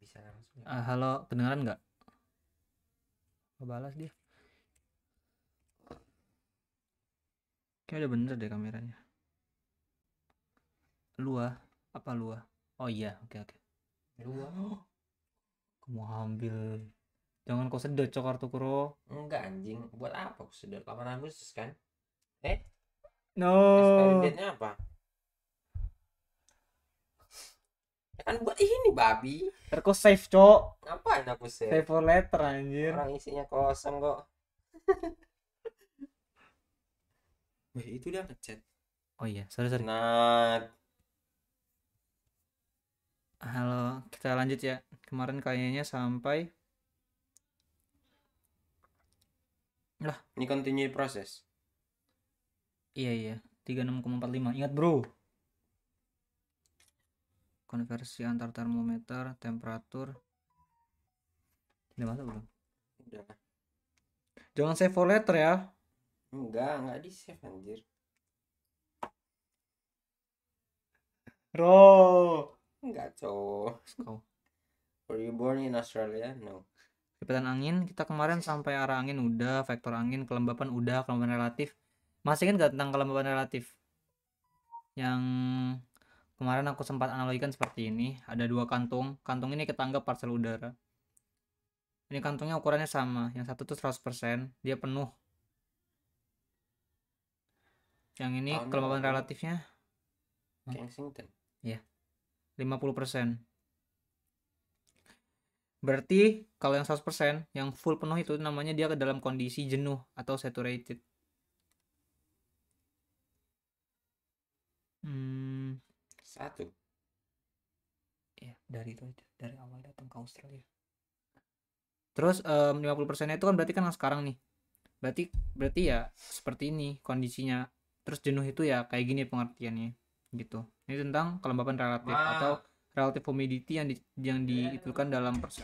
bisa langsung ya. Halo, kedengeran nggak? Balas dia. Kayak udah bener deh kameranya. Luah? Apa luah? Oh iya, oke. Dua. Kamu ambil. Jangan kau sedot cokar tuh kuro. Enggak anjing, buat apa aku sudah 8 Agustus kan? Eh, expiry No. date-nya apa? Ya kan buat ini babi. Terko save, cok. Ngapain aku Save save? for later anjir. Orang isinya kosong kok. Wih, itu dia ngechat. Oh iya, sorry. Nah, Halo, kita lanjut ya. Kemarin kayaknya sampai lah. ini continue proses. Iya. 36,45. Ingat, Bro. Konversi antar termometer, temperatur. Udah masuk belum? Udah. Jangan save for later ya. Enggak di save anjir. Bro. Enggak, cowok. Kau. Were you born in Australia? No. Kecepatan angin kita kemarin sampai arah angin udah, vektor angin, kelembapan udah, kelembapan relatif. Masih ingat gak tentang kelembapan relatif? Yang kemarin aku sempat analogikan seperti ini. Ada dua kantung. Kantung ini kita anggap parsel udara. Ini kantungnya ukurannya sama. Yang satu tuh 100%, dia penuh. Yang ini Tahunnya kelembapan apa? relatifnya Kensington. 50%. Berarti kalau yang 100%, yang full penuh itu namanya dia ke dalam kondisi jenuh atau saturated. Satu. Ya, dari itu aja, dari awal datang ke Australia. Terus 50% itu kan berarti kan sekarang nih. Berarti ya seperti ini kondisinya. Terus jenuh itu ya kayak gini pengertiannya gitu. Ini tentang kelembapan relatif atau relative humidity yang diitukan dalam persen.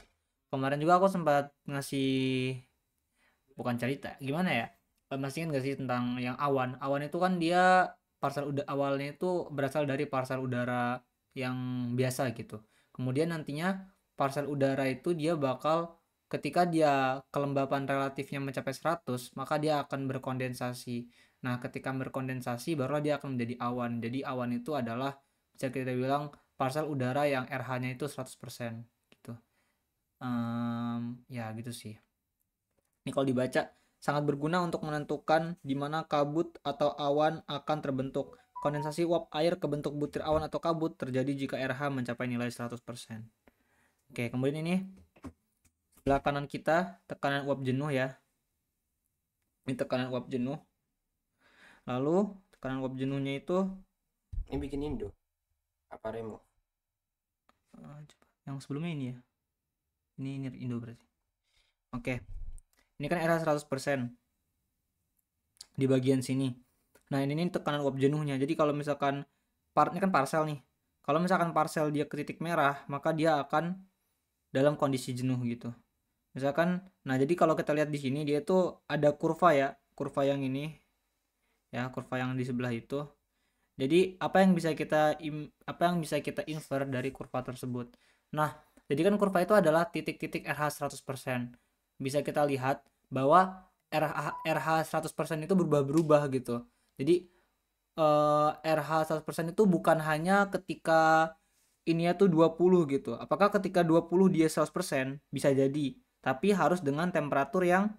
Kemarin juga aku sempat ngasih, bukan cerita, gimana ya? Masih ingat gak sih tentang yang awan? Awan itu kan dia awalnya itu berasal dari parsel udara yang biasa gitu. Kemudian nantinya parsel udara itu dia bakal, ketika dia kelembapan relatifnya mencapai 100, maka dia akan berkondensasi. Nah, ketika berkondensasi barulah dia akan menjadi awan. Jadi awan itu adalah, bisa kita bilang, parsel udara yang RH-nya itu 100% gitu. Ya gitu sih. Ini kalau dibaca, sangat berguna untuk menentukan di mana kabut atau awan akan terbentuk. Kondensasi uap air ke bentuk butir awan atau kabut terjadi jika RH mencapai nilai 100%. Oke, kemudian ini sebelah kanan kita tekanan uap jenuh ya. Ini tekanan uap jenuh. Lalu tekanan uap jenuhnya itu Ini bikin Indo. Apa Remo? yang sebelumnya ini ya. Ini Indo berarti. Oke. Ini kan RH 100% di bagian sini. Nah, ini tekanan uap jenuhnya. Jadi kalau misalkan ini kan parcel nih. Kalau misalkan parcel dia ke titik merah, maka dia akan dalam kondisi jenuh gitu. Misalkan, nah jadi kalau kita lihat di sini dia itu ada kurva ya, kurva yang ini ya, kurva yang di sebelah itu. Jadi apa yang bisa kita infer dari kurva tersebut? Nah, jadi kan kurva itu adalah titik-titik RH 100%. Bisa kita lihat bahwa RH 100% itu berubah-berubah gitu. Jadi RH 100% itu bukan hanya ketika ini tuh 20 gitu. Apakah ketika 20 dia 100%? Bisa jadi, tapi harus dengan temperatur yang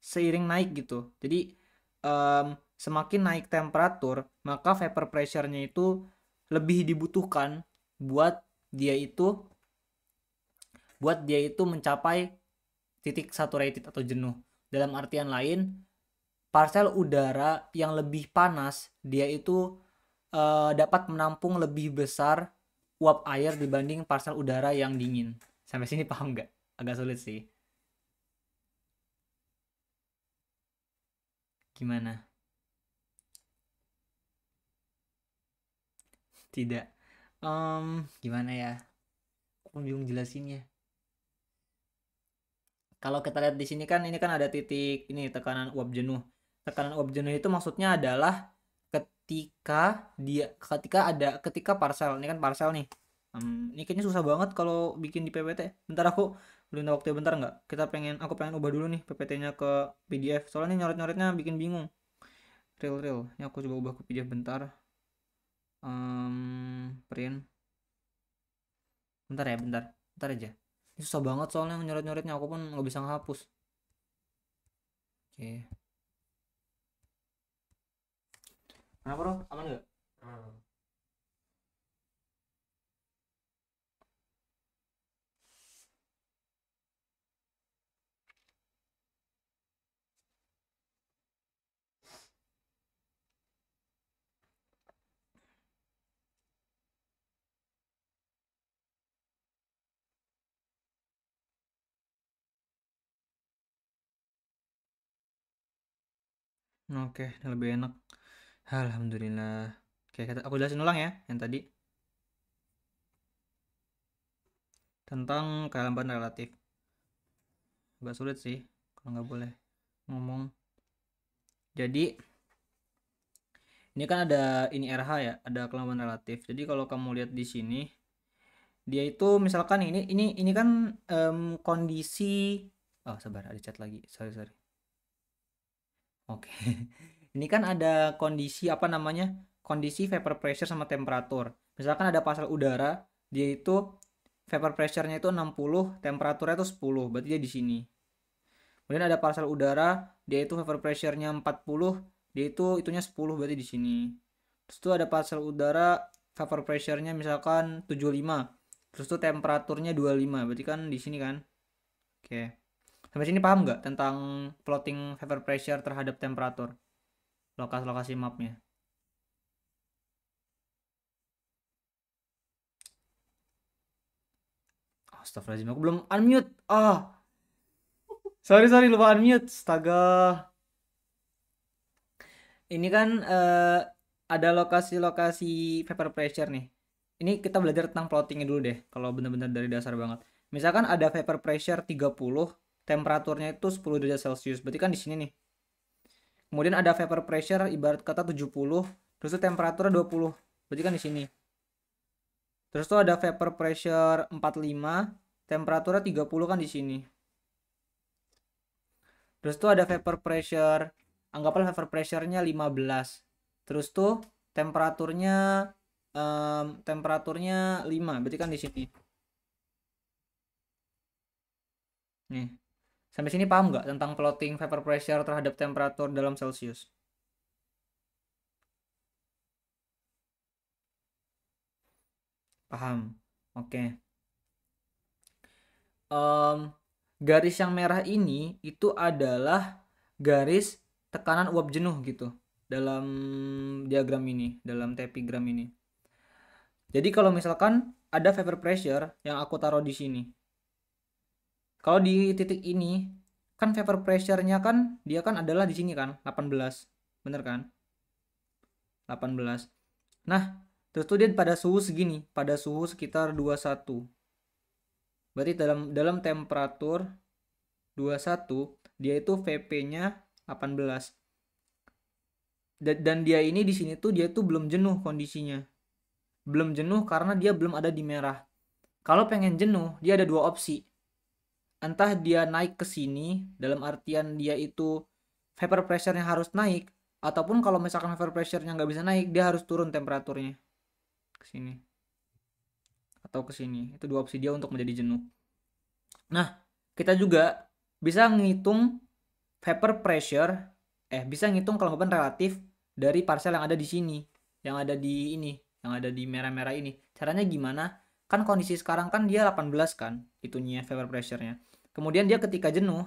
seiring naik gitu. Jadi semakin naik temperatur, maka vapor pressure-nya itu lebih dibutuhkan buat dia itu mencapai titik saturated atau jenuh. Dalam artian lain, parsel udara yang lebih panas dia itu dapat menampung lebih besar uap air dibanding parsel udara yang dingin. Sampai sini paham nggak? Agak sulit sih. Gimana? Tidak. Gimana ya? Aku bingung jelasinnya. Kalau kita lihat di sini kan, ini kan ada titik ini tekanan uap jenuh. Tekanan uap jenuh itu maksudnya adalah ketika parsel, ini kan parsel nih. Ini kayaknya susah banget kalau bikin di PPT. Bentar aku minta waktu bentar nggak? Aku pengen ubah dulu nih PPT-nya ke PDF. Soalnya nyoret-nyoretnya bikin bingung. Real. Ini aku coba ubah ke PDF bentar. Print. Bentar ya, bentar. Bentar aja. Ini susah banget soalnya nyoret-nyoretnya. Aku pun nggak bisa ngehapus. Oke. Kenapa bro? Aman nggak? Oke, lebih enak. Alhamdulillah. Oke, aku jelasin ulang ya yang tadi tentang kelembaban relatif. Agak sulit sih kalau nggak boleh ngomong. Jadi ini kan ada ini RH ya, ada kelembaban relatif. Jadi kalau kamu lihat di sini, dia itu misalkan ini kan kondisi. Oh sabar, ada chat lagi. Sorry. Oke. Ini kan ada kondisi apa namanya? Kondisi vapor pressure sama temperatur. Misalkan ada pasal udara, dia itu vapor pressure-nya itu 60, temperaturnya itu 10, berarti dia di sini. Kemudian ada pasal udara, dia itu vapor pressure-nya 40, dia itu itunya 10, berarti di sini. Terus itu ada pasal udara, vapor pressure-nya misalkan 75. Terus itu temperaturnya 25, berarti kan di sini kan. Oke. Sampai sini paham nggak tentang plotting vapor pressure terhadap temperatur? Lokasi-lokasi mapnya. Astagfirullahaladzim, aku belum unmute. Sorry, lupa unmute. Astaga. Ini kan ada lokasi-lokasi vapor pressure nih. Ini kita belajar tentang plottingnya dulu deh, kalau benar-benar dari dasar banget. Misalkan ada vapor pressure 30, temperaturnya itu 10 derajat Celcius. Berarti kan di sini nih. Kemudian ada vapor pressure ibarat kata 70, terus itu temperaturnya 20. Berarti kan di sini. Terus tuh ada vapor pressure 45, temperaturnya 30 kan di sini. Terus tuh ada vapor pressure, anggaplah vapor pressure-nya 15. Terus tuh temperaturnya temperaturnya 5, berarti kan di sini. Nih. Sampai sini paham nggak tentang plotting vapor pressure terhadap temperatur dalam Celcius? Paham. Oke. Garis yang merah ini itu adalah garis tekanan uap jenuh gitu dalam diagram ini, dalam tepigram ini. Jadi kalau misalkan ada vapor pressure yang aku taruh di sini. Kalau di titik ini kan vapor pressure-nya kan dia kan adalah di sini kan 18. Bener kan? 18. Nah, terus tuh dia pada suhu segini, pada suhu sekitar 21. Berarti dalam temperatur 21 dia itu VP-nya 18. Dan dia ini di sini tuh dia tuh belum jenuh kondisinya. Belum jenuh karena dia belum ada di merah. Kalau pengen jenuh, dia ada dua opsi. Entah dia naik ke sini dalam artian dia itu vapor pressure-nya harus naik, ataupun kalau misalkan vapor pressure-nya nggak bisa naik, dia harus turun temperaturnya ke sini atau ke sini. Itu dua opsi dia untuk menjadi jenuh. Nah, kita juga bisa ngitung vapor pressure, bisa ngitung kelembaban relatif dari parsial yang ada di sini, yang ada di ini, yang ada di merah-merah ini. Caranya gimana? Kan kondisi sekarang kan dia 18 kan, itunya vapor pressure-nya. Kemudian dia ketika jenuh,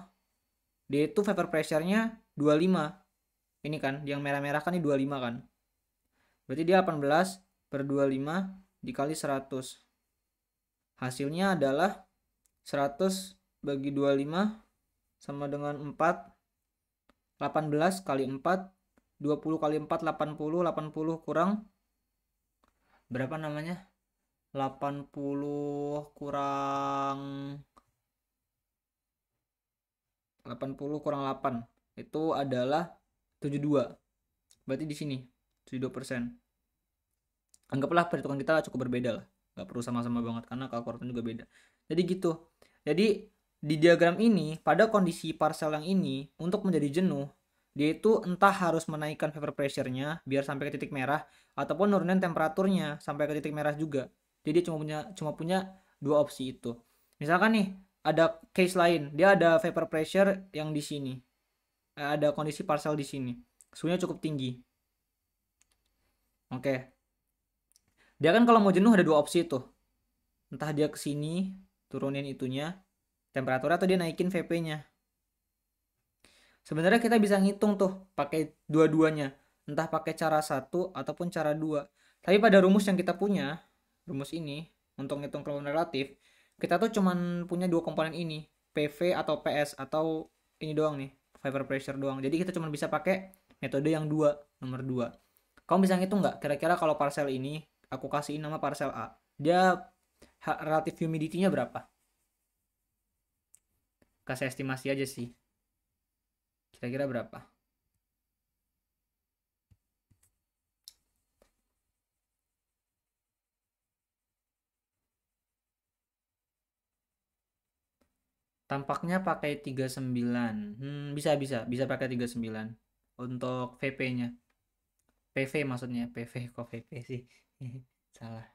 dia itu vapor pressure-nya 25. Ini kan, yang merah-merah kan ini 25 kan. Berarti dia 18 per 25 dikali 100. Hasilnya adalah 100 bagi 25 sama dengan 4. 18 kali 4, 20 kali 4, 80. 80 kurang berapa namanya? 80 kurang 8 itu adalah 72. Berarti di sini 72%. Anggaplah perhitungan kita cukup berbeda lah, nggak perlu sama-sama banget karena kalkulatornya juga beda. Jadi gitu. Jadi di diagram ini pada kondisi parcel yang ini untuk menjadi jenuh dia itu entah harus menaikkan vapor pressure-nya biar sampai ke titik merah ataupun nurunin temperaturnya sampai ke titik merah juga. Jadi cuma punya dua opsi itu. Misalkan nih ada case lain, dia ada vapor pressure yang di sini. Ada kondisi parcel di sini. Suhunya cukup tinggi. Oke. Dia kan kalau mau jenuh ada dua opsi tuh. Entah dia ke sini turunin itunya temperatur atau dia naikin VP-nya. Sebenarnya kita bisa ngitung tuh pakai dua-duanya, entah pakai cara satu ataupun cara dua. Tapi pada rumus yang kita punya, rumus ini untuk ngitung kelembaban relatif, kita tuh cuman punya dua komponen ini, PV atau PS atau ini doang nih, vapor pressure doang. Jadi kita cuma bisa pakai metode yang dua, nomor dua. Kamu bisa ngitung nggak? Kira-kira kalau parcel ini aku kasihin nama parcel A, dia relatif humidity-nya berapa? Kasih estimasi aja sih. Kira-kira berapa? Tampaknya pakai 39. Bisa pakai 39 untuk VP-nya. PV maksudnya, PV kok VP sih. Salah.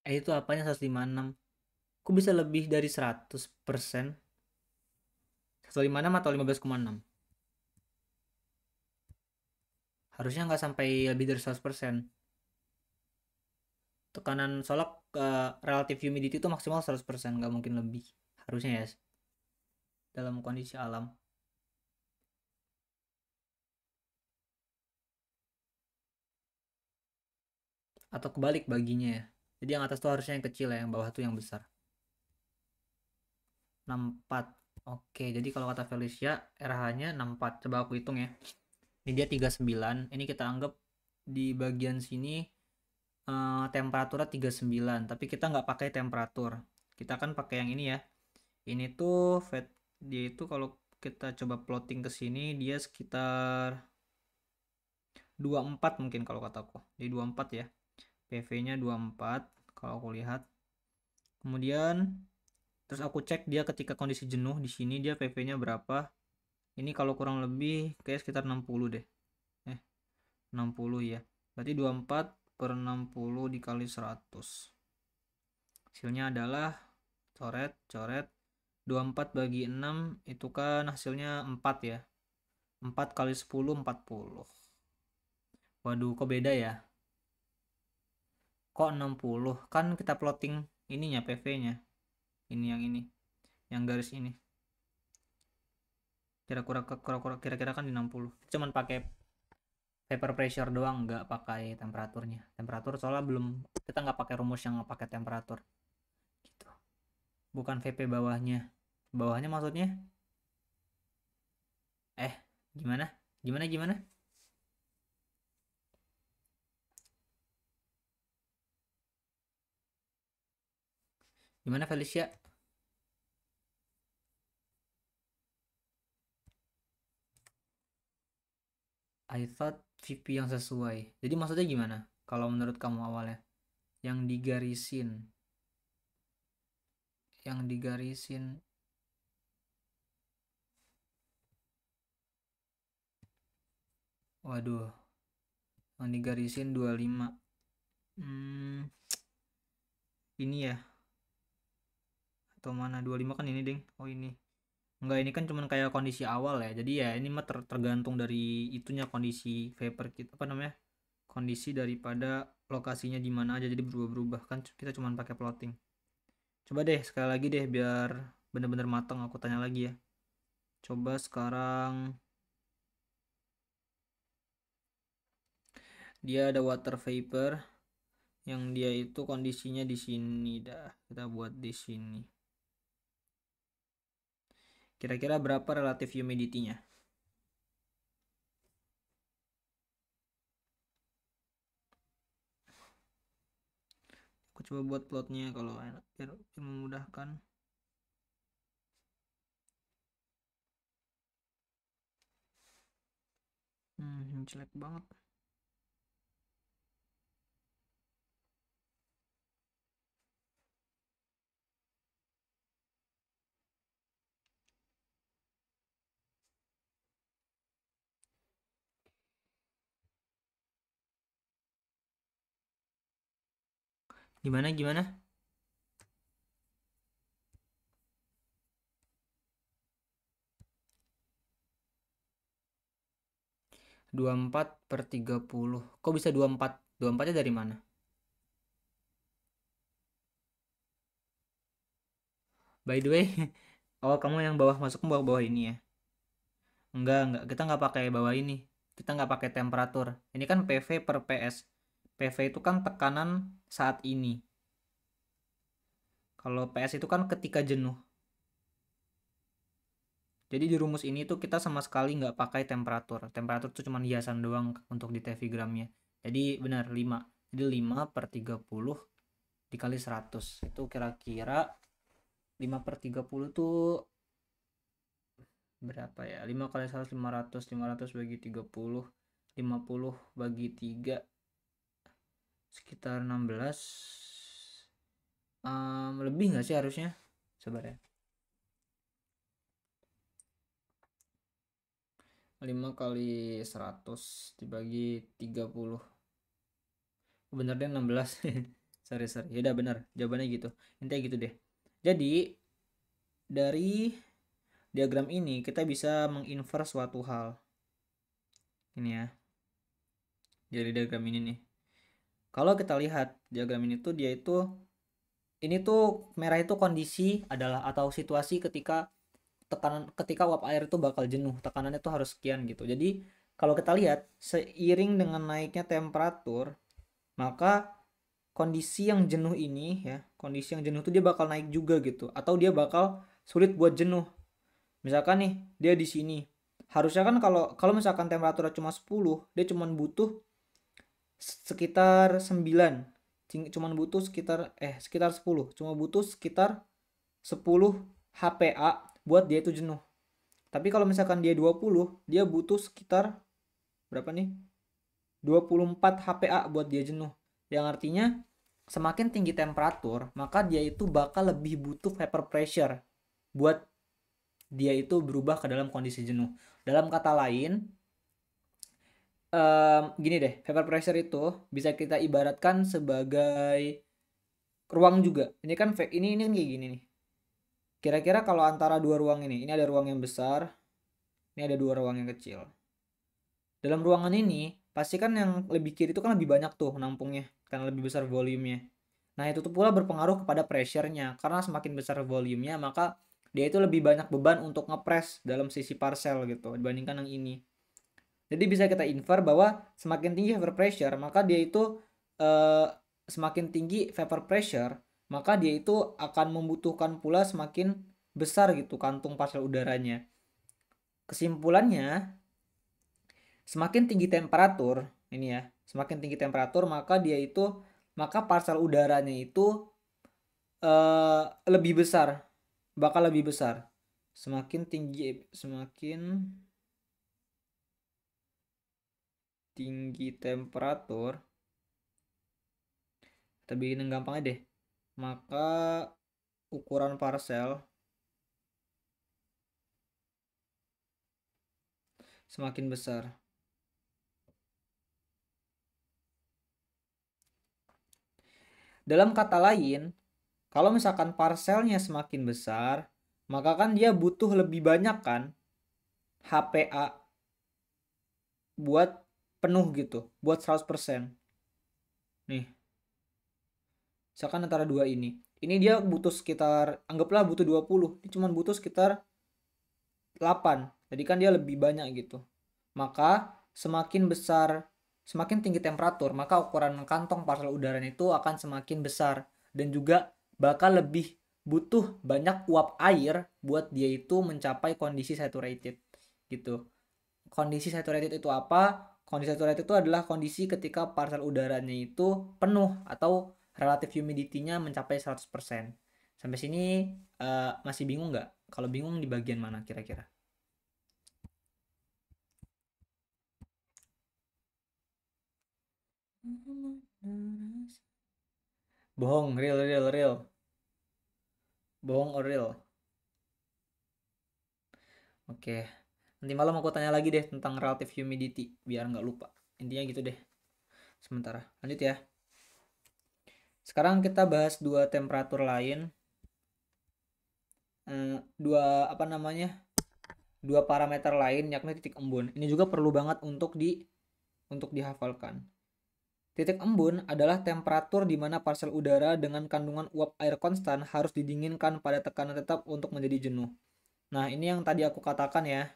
Itu apanya 156? Kok bisa lebih dari 100%? 156 atau 15,6? Harusnya nggak sampai lebih dari 100%. Tekanan soalnya relative humidity itu maksimal 100%, nggak mungkin lebih. Harusnya ya, dalam kondisi alam. Atau kebalik baginya ya. Jadi yang atas tuh harusnya yang kecil ya, yang bawah tuh yang besar. 64. Oke, jadi kalau kata Felicia, RH-nya 64. Coba aku hitung ya. Ini dia 39. Ini kita anggap di bagian sini temperaturnya 39. Tapi kita nggak pakai temperatur. Kita kan pakai yang ini ya. Ini tuh dia itu kalau kita coba plotting ke sini dia sekitar 24 mungkin kalau kataku. Jadi 24 ya. PV-nya 24 kalau aku lihat. Kemudian terus aku cek dia ketika kondisi jenuh di sini dia PV-nya berapa. Ini kalau kurang lebih kayak sekitar 60 deh. 60 ya. Berarti 24 per 60 dikali 100. Hasilnya adalah coret 24 bagi 6 itu kan hasilnya 4 ya. 4 kali 10 40. Waduh, kok beda ya? Kok 60? Kan kita plotting ininya PV-nya. Ini yang ini. Yang garis ini. Kira-kira kan di 60. Cuman pakai vapor pressure doang, nggak pakai temperaturnya. Temperatur soalnya belum, kita nggak pakai rumus yang pakai temperatur. Gitu. Bukan VP bawahnya. Bawahnya maksudnya? Gimana? Gimana? Gimana Felicia? I thought VP yang sesuai. Jadi maksudnya gimana? Kalau menurut kamu awalnya? Yang digarisin. Yang digarisin. Waduh. Yang digarisin 25. Ini ya. Atau mana? 25 kan ini, Ding. Oh, ini. Enggak, ini kan cuman kayak kondisi awal ya. Jadi ya ini mah tergantung dari itunya kondisi vapor kita apa namanya? Kondisi daripada lokasinya di mana aja jadi berubah-berubah kan kita cuman pakai plotting. Coba deh sekali lagi deh biar bener-bener matang, aku tanya lagi ya. Coba sekarang dia ada water vapor yang dia itu kondisinya di sini dah. Kita buat di sini. Kira-kira berapa relatif humidity-nya? Aku coba buat plotnya kalau enak biar memudahkan. Jelek banget. Gimana? 24/30. Kok bisa 24? 24-nya dari mana? By the way, oh kamu yang bawah masuk ke bawah ini ya? Enggak, kita nggak pakai bawah ini. Kita nggak pakai temperatur. Ini kan PV per PS. PV itu kan tekanan saat ini. Kalau PS itu kan ketika jenuh. Jadi di rumus ini tuh kita sama sekali nggak pakai temperatur. Temperatur itu cuma hiasan doang untuk di TV gramnya. Jadi benar 5. Jadi 5/30 dikali 100. Itu kira-kira 5/30 tuh berapa ya? 5 kali 100 500. 500 bagi 30. 50 bagi 3 sekitar 16. Lebih nggak sih harusnya? Sabar ya. 5 kali 100 dibagi 30. Bener deh 16. sorry. Ya udah bener. Jawabannya gitu. Intinya gitu deh. Jadi dari diagram ini kita bisa menginvers suatu hal. Ini ya. Dari diagram ini nih. Kalau kita lihat diagram ini tuh dia itu ini tuh merah itu kondisi adalah atau situasi ketika ketika uap air itu bakal jenuh, tekanannya tuh harus sekian gitu. Jadi kalau kita lihat seiring dengan naiknya temperatur, maka kondisi yang jenuh ini ya, kondisi yang jenuh tuh dia bakal naik juga gitu, atau dia bakal sulit buat jenuh. Misalkan nih dia di sini, harusnya kan kalau kalau misalkan temperaturnya cuma 10, dia cuma butuh sekitar 9, cuman butuh sekitar 10, cuma butuh sekitar 10 HPA buat dia itu jenuh. Tapi kalau misalkan dia 20, dia butuh sekitar berapa nih? 24 HPA buat dia jenuh. Yang artinya semakin tinggi temperatur, maka dia itu bakal lebih butuh vapor pressure buat dia itu berubah ke dalam kondisi jenuh. Dalam kata lain, gini deh, vapor pressure itu bisa kita ibaratkan sebagai ruang juga. Ini kan ini kan kayak gini nih. Kira-kira kalau antara dua ruang ini ada ruang yang besar, ini ada dua ruang yang kecil. Dalam ruangan ini, pasti kan yang lebih kiri itu kan lebih banyak tuh nampungnya, karena lebih besar volumenya. Nah, itu tuh pula berpengaruh kepada pressure-nya, karena semakin besar volumenya, maka dia itu lebih banyak beban untuk ngepres dalam sisi parcel gitu, dibandingkan yang ini. Jadi bisa kita infer bahwa semakin tinggi vapor pressure, maka dia itu semakin tinggi vapor pressure, maka dia itu akan membutuhkan pula semakin besar gitu kantung parcel udaranya. Kesimpulannya, semakin tinggi temperatur ini ya, semakin tinggi temperatur maka parcel udaranya itu lebih besar, bakal lebih besar. Semakin tinggi temperatur, kita bikin yang gampang aja deh, maka ukuran parcel semakin besar. Dalam kata lain, kalau misalkan parcelnya semakin besar, maka kan dia butuh lebih banyak kan HPA buat penuh gitu, buat 100%. Nih. Misalkan antara dua ini. Ini dia butuh sekitar, anggaplah butuh 20, dia cuma butuh sekitar 8. Jadi kan dia lebih banyak gitu. Maka semakin besar, semakin tinggi temperatur, maka ukuran kantong parsel udara itu akan semakin besar dan juga bakal lebih butuh banyak uap air buat dia itu mencapai kondisi saturated gitu. Kondisi saturated itu apa? Kondisi saturated itu adalah kondisi ketika parsel udaranya itu penuh atau relative humidity-nya mencapai 100%. Sampai sini masih bingung nggak? Kalau bingung di bagian mana kira-kira? Bohong, real. Bohong or real? Oke. Nanti malam aku tanya lagi deh tentang relative humidity biar nggak lupa. Intinya gitu deh. Sementara. Lanjut ya. Sekarang kita bahas dua temperatur lain. Dua apa namanya? Dua parameter lain yakni titik embun. Ini juga perlu banget untuk dihafalkan. Titik embun adalah temperatur di mana parsel udara dengan kandungan uap air konstan harus didinginkan pada tekanan tetap untuk menjadi jenuh. Nah, ini yang tadi aku katakan ya.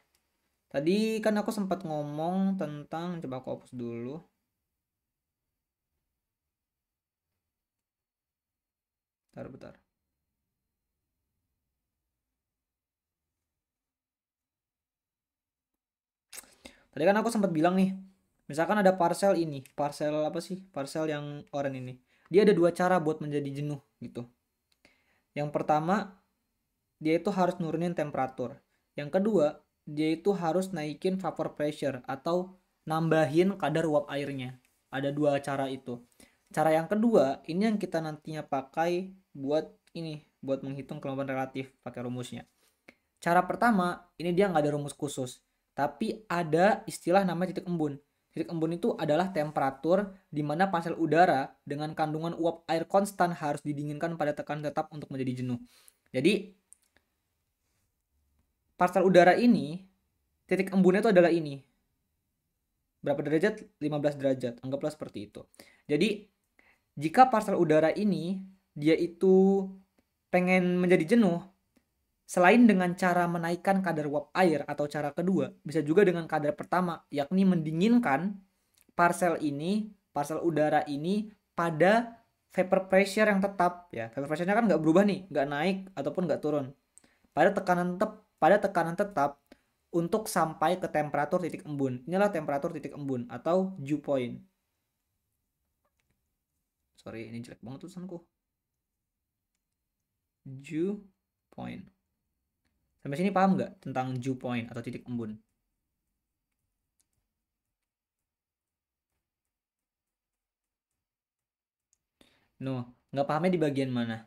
Tadi kan aku sempat ngomong tentang, coba aku hapus dulu. Bentar. Tadi kan aku sempat bilang nih, misalkan ada parcel ini, parcel apa sih? Parcel yang oranye ini. Dia ada dua cara buat menjadi jenuh gitu. Yang pertama, dia itu harus nurunin temperatur. Yang kedua, dia itu harus naikin vapor pressure atau nambahin kadar uap airnya. Ada dua cara itu. Cara yang kedua, ini yang kita nantinya pakai buat ini, buat menghitung kelembaban relatif pakai rumusnya. Cara pertama, ini dia nggak ada rumus khusus, tapi ada istilah namanya titik embun. Titik embun itu adalah temperatur di mana parsel udara dengan kandungan uap air konstan harus didinginkan pada tekanan tetap untuk menjadi jenuh. Jadi, parsel udara ini, titik embunnya itu adalah ini. Berapa derajat? 15 derajat. Anggaplah seperti itu. Jadi, jika parsel udara ini, dia itu pengen menjadi jenuh, selain dengan cara menaikkan kadar uap air atau cara kedua, bisa juga dengan kadar pertama, yakni mendinginkan parsel udara ini pada vapor pressure yang tetap ya. Vapor pressure-nya kan nggak berubah nih, nggak naik ataupun nggak turun. Pada tekanan tetap untuk sampai ke temperatur titik embun. Inilah temperatur titik embun atau dew point. Sorry, ini jelek banget tulisanku. Dew point. Sampai sini paham nggak tentang dew point atau titik embun? No, nggak pahamnya di bagian mana?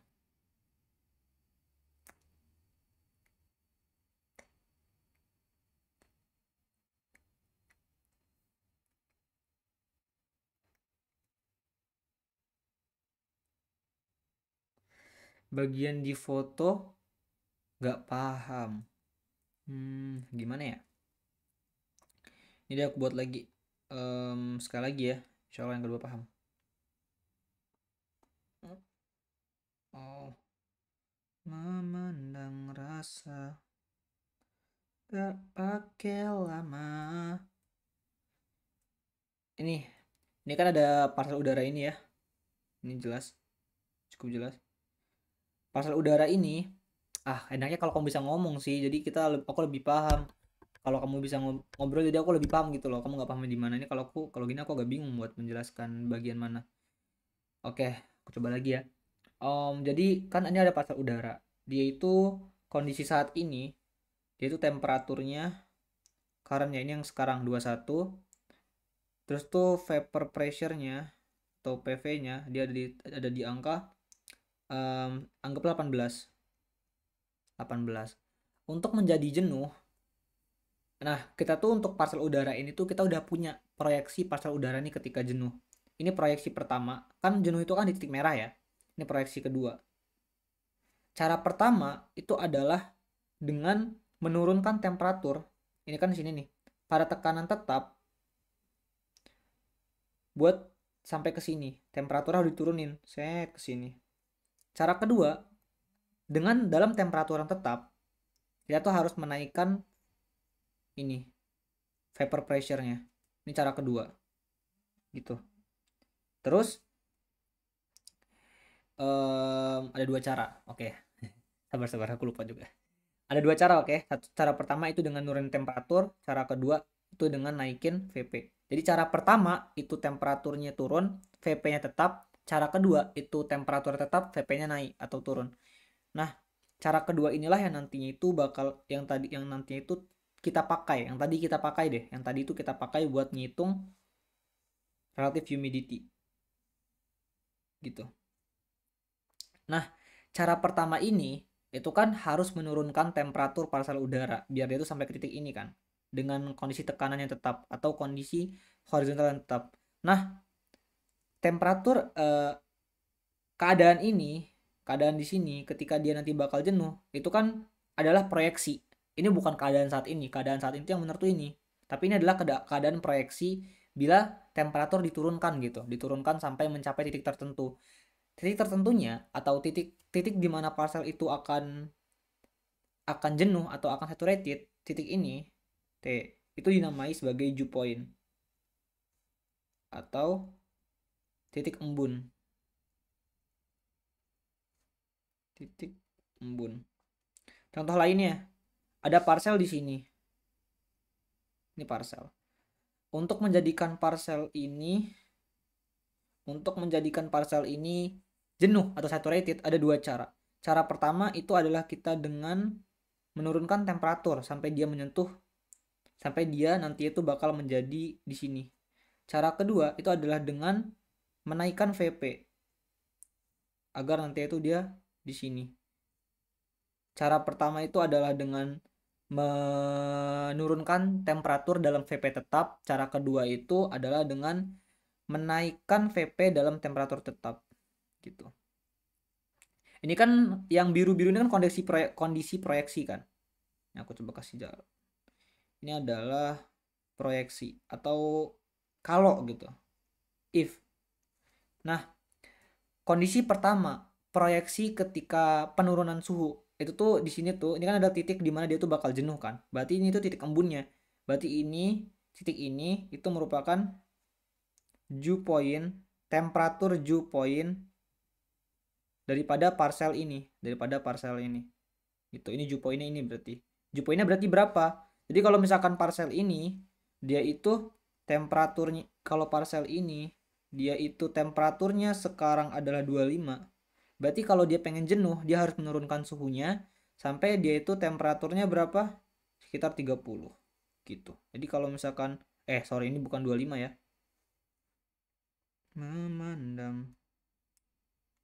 Bagian di foto nggak paham. Gimana ya? Ini dia aku buat lagi. Sekali lagi ya. Insya Allah yang kedua paham. Oh, memandang rasa gak pakai lama. Ini kan ada parsel udara ini ya. Ini jelas, cukup jelas. Parsel udara ini, enaknya kalau kamu bisa ngomong sih. Jadi aku lebih paham. Kalau kamu bisa ngobrol, jadi aku lebih paham gitu loh. Kamu nggak paham di mana ini. Kalau gini aku agak bingung buat menjelaskan bagian mana. Oke, aku coba lagi ya. Jadi kan ini ada parsel udara. Dia itu kondisi saat ini, dia itu temperaturnya currentnya ini yang sekarang 21. Terus tuh vapor pressure-nya atau PV-nya dia ada di angka anggap 18. Untuk menjadi jenuh, nah kita tuh untuk parsel udara ini tuh kita udah punya proyeksi parsel udara ini ketika jenuh. Ini proyeksi pertama, kan jenuh itu kan di titik merah ya. Ini proyeksi kedua. Cara pertama itu adalah dengan menurunkan temperatur. Ini kan di sini nih. Pada tekanan tetap buat sampai ke sini. Temperaturnya harus diturunin. Set ke sini. Cara kedua, dengan dalam temperatur yang tetap, kita tuh harus menaikkan ini vapor pressure-nya. Ini cara kedua. Gitu. Terus ada dua cara. Oke. Sabar-sabar, aku lupa juga. Ada dua cara, oke. Cara pertama itu dengan nurunin temperatur, cara kedua itu dengan naikin VP. Jadi cara pertama itu temperaturnya turun, VP-nya tetap. Cara kedua itu temperatur tetap, VP-nya naik atau turun. Nah, cara kedua inilah yang nantinya itu yang nantinya itu kita pakai. Yang tadi kita pakai deh. Yang tadi itu kita pakai buat ngitung relative humidity. Gitu. Nah, cara pertama ini itu kan harus menurunkan temperatur parsel udara biar dia itu sampai ke titik ini kan dengan kondisi tekanan yang tetap atau kondisi horizontal yang tetap. Nah, temperatur keadaan di sini ketika dia nanti bakal jenuh itu kan adalah proyeksi. Ini bukan keadaan saat ini. Keadaan saat ini yang benar tuh ini. Tapi ini adalah keadaan proyeksi bila temperatur diturunkan gitu, diturunkan sampai mencapai titik tertentu. Titik tertentunya atau titik di mana parcel itu akan jenuh atau akan saturated, titik ini T itu dinamai sebagai dew point atau titik embun. Titik embun. Contoh lainnya, ada parcel di sini. Ini parcel. Untuk menjadikan parcel ini jenuh atau saturated ada dua cara. Cara pertama itu adalah kita dengan menurunkan temperatur sampai dia nanti itu bakal menjadi di sini. Cara kedua itu adalah dengan menaikkan VP agar nanti itu dia di sini. Cara pertama itu adalah dengan menurunkan temperatur dalam VP tetap. Cara kedua itu adalah dengan menaikkan VP dalam temperatur tetap gitu. Ini kan yang biru-biru ini kan kondisi proyeksi kan. Nah, aku coba kasih jalan. Ini adalah proyeksi atau kalau gitu. If. Nah, kondisi pertama, proyeksi ketika penurunan suhu. Itu tuh di sini tuh, ini kan ada titik di mana dia tuh bakal jenuh kan. Berarti ini tuh titik embunnya. Berarti titik ini itu merupakan dew point, temperatur dew point daripada parcel ini. Gitu. Ini dew point-nya ini berarti. Dew point-nya berarti berapa? Jadi kalau misalkan parcel ini dia itu temperaturnya, kalau parcel ini dia itu temperaturnya sekarang adalah 25. Berarti kalau dia pengen jenuh, dia harus menurunkan suhunya sampai dia itu temperaturnya berapa? Sekitar 30 gitu. Jadi kalau misalkan ini bukan 25 ya. Memandang.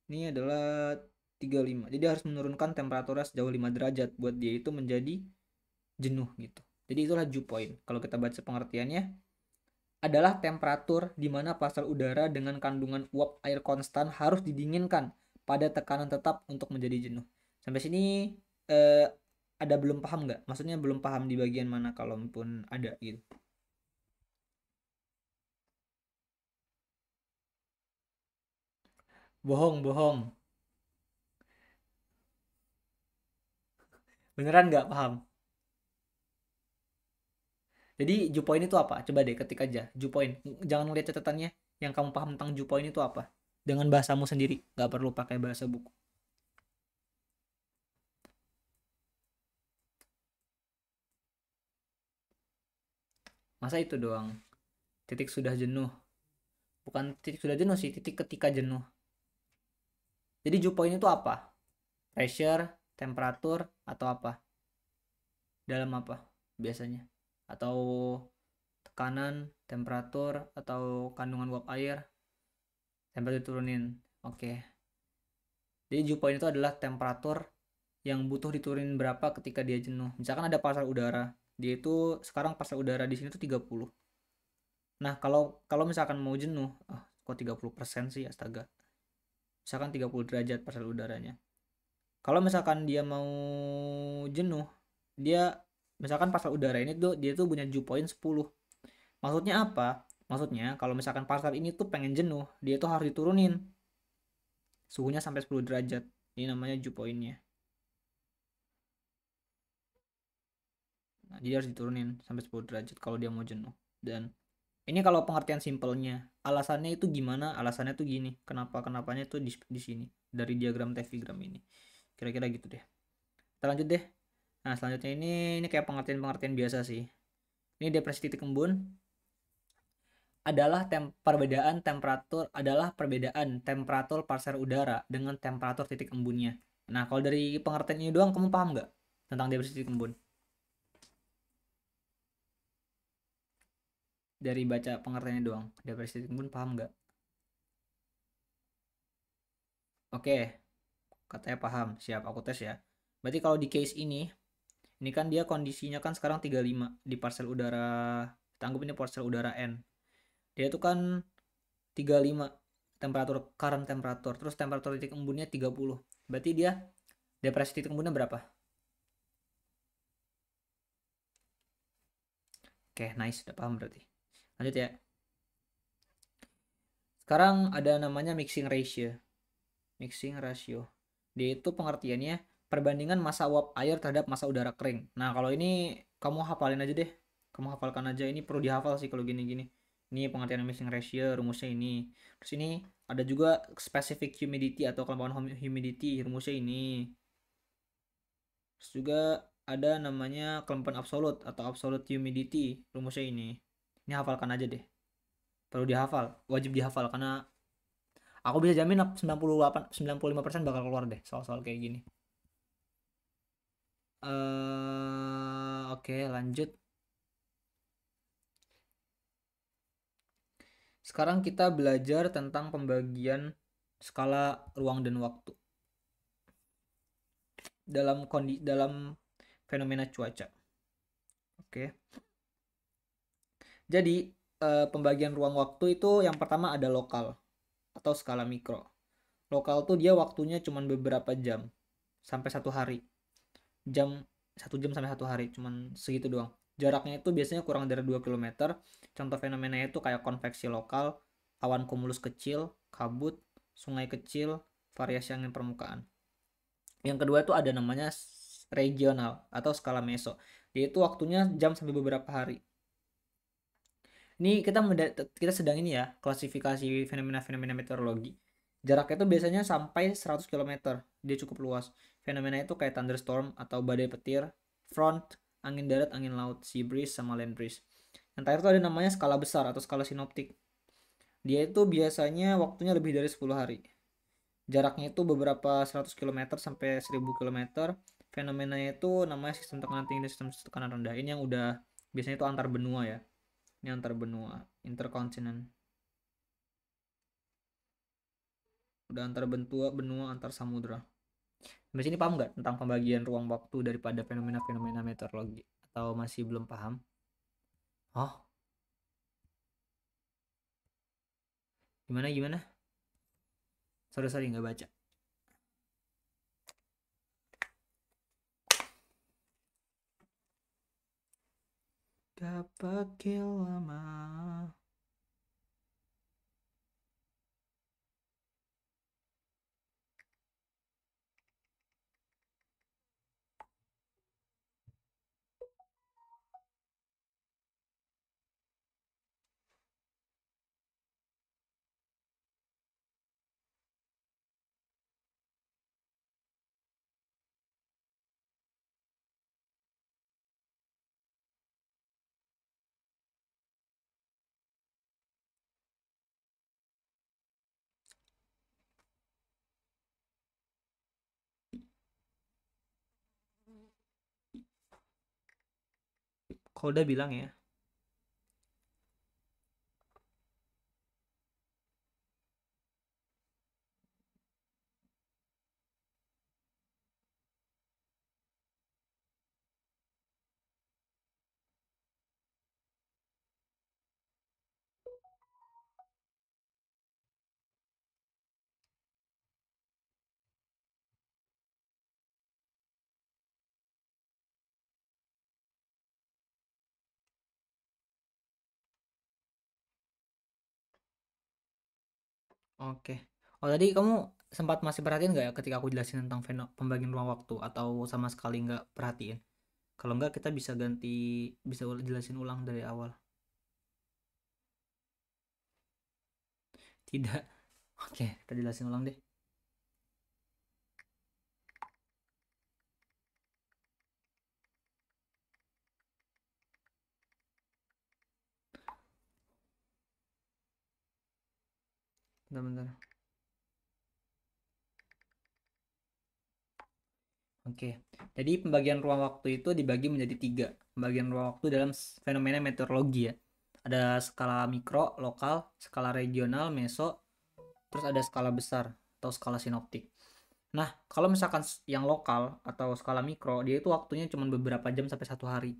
Ini adalah 35. Jadi harus menurunkan temperaturnya sejauh 5 derajat buat dia itu menjadi jenuh gitu. Jadi itulah dew point. Kalau kita baca pengertiannya adalah temperatur di mana parcel udara dengan kandungan uap air konstan harus didinginkan pada tekanan tetap untuk menjadi jenuh. Sampai sini ada belum paham nggak? Maksudnya belum paham di bagian mana kalaupun ada gitu. Bohong. Beneran nggak paham? Jadi dew point itu apa? Coba deh ketik aja dew point. Jangan ngeliat catatannya. Yang kamu paham tentang dew point itu apa? Dengan bahasamu sendiri. Nggak perlu pakai bahasa buku. Masa itu doang? Titik sudah jenuh. Bukan titik sudah jenuh sih, titik ketika jenuh. Jadi dew point itu apa? Pressure, temperatur, atau apa? Dalam apa biasanya? Atau tekanan, temperatur, atau kandungan uap air? Temperatur turunin. Oke. Jadi dew point itu adalah temperatur yang butuh diturunin berapa ketika dia jenuh. Misalkan ada pasar udara, dia itu sekarang pasar udara di sini tuh 30. Nah, kalau misalkan mau jenuh, kok 30% sih astaga. Misalkan 30 derajat pasar udaranya. Kalau misalkan dia mau jenuh, dia misalkan pasar udara ini tuh dia tuh punya dew point 10. Maksudnya apa? Maksudnya kalau misalkan pasar ini tuh pengen jenuh, dia tuh harus diturunin suhunya sampai 10 derajat. Ini namanya dew point-nya. Nah, jadi harus diturunin sampai 10 derajat kalau dia mau jenuh. Dan ini kalau pengertian simpelnya. Alasannya itu gimana? Alasannya tuh gini. Kenapanya tuh di sini dari diagram T-gram ini. Kira-kira gitu deh. Kita lanjut deh. Nah, selanjutnya ini kayak pengertian-pengertian biasa sih. Ini depresi titik embun adalah perbedaan temperatur parsial udara dengan temperatur titik embunnya. Nah, kalau dari pengertian ini doang kamu paham nggak tentang depresi titik embun? Dari baca pengertiannya doang, depresi titik embun paham nggak? Oke, katanya paham. Siap, aku tes ya. Berarti kalau di case ini kan dia kondisinya kan sekarang 35 di parsial udara, kita anggap ini parsial udara N. Dia itu kan 35 current temperatur, terus temperatur titik embunnya 30. Berarti dia depresi titik embunnya berapa? Oke, nice, udah paham berarti. Lanjut ya. Sekarang ada namanya mixing ratio. Mixing ratio. Dia itu pengertiannya perbandingan massa uap air terhadap massa udara kering. Nah, kalau ini kamu hafalin aja deh. Kamu hafalkan aja, ini perlu dihafal sih kalau gini-gini. Ini pengertian mixing ratio, rumusnya ini. Terus ini ada juga specific humidity atau kelembapan humidity, rumusnya ini. Terus juga ada namanya kelembapan absolute atau absolute humidity, rumusnya ini. Ini hafalkan aja deh. Perlu dihafal, wajib dihafal karena aku bisa jamin 95% bakal keluar deh soal-soal kayak gini. Oke, lanjut. Sekarang kita belajar tentang pembagian skala ruang dan waktu dalam fenomena cuaca. Oke. Jadi pembagian ruang waktu itu yang pertama ada lokal atau skala mikro. Lokal tuh dia waktunya cuma beberapa jam sampai 1 hari. Jam 1 jam sampai 1 hari, cuman segitu doang. Jaraknya itu biasanya kurang dari 2 km. Contoh fenomenanya itu kayak konveksi lokal, awan cumulus kecil, kabut, sungai kecil, variasi angin permukaan. Yang kedua itu ada namanya regional atau skala meso, yaitu waktunya jam sampai beberapa hari. Ini kita sedang ini ya, klasifikasi fenomena-fenomena meteorologi. Jaraknya itu biasanya sampai 100 km. Dia cukup luas. Fenomena itu kayak thunderstorm atau badai petir, front, angin darat, angin laut, sea breeze sama land breeze. Yang terakhir itu ada namanya skala besar atau skala sinoptik. Dia itu biasanya waktunya lebih dari 10 hari. Jaraknya itu beberapa 100 km sampai 1000 km. Fenomenanya itu namanya sistem tekanan tinggi dan sistem tekanan rendah. Ini yang udah biasanya itu antar benua ya. Ini antar benua, interkontinent. Udah antar benua antar samudra. Sampai sini paham nggak tentang pembagian ruang waktu daripada fenomena-fenomena meteorologi? Atau masih belum paham? Oh, gimana? Sorry nggak baca. Gak pakai lama. Kalau udah bilang ya. Oke. Oh tadi kamu sempat masih perhatiin nggak ya ketika aku jelasin tentang pembagian ruang waktu, atau sama sekali nggak perhatiin? Kalau nggak kita bisa jelasin ulang dari awal. Tidak. Oke, kita jelasin ulang deh. Bentar-bentar. Oke, jadi pembagian ruang waktu itu dibagi menjadi 3. Pembagian ruang waktu dalam fenomena meteorologi ya. Ada skala mikro, lokal, skala regional, meso, terus ada skala besar atau skala sinoptik. Nah, kalau misalkan yang lokal atau skala mikro, dia itu waktunya cuma beberapa jam sampai 1 hari.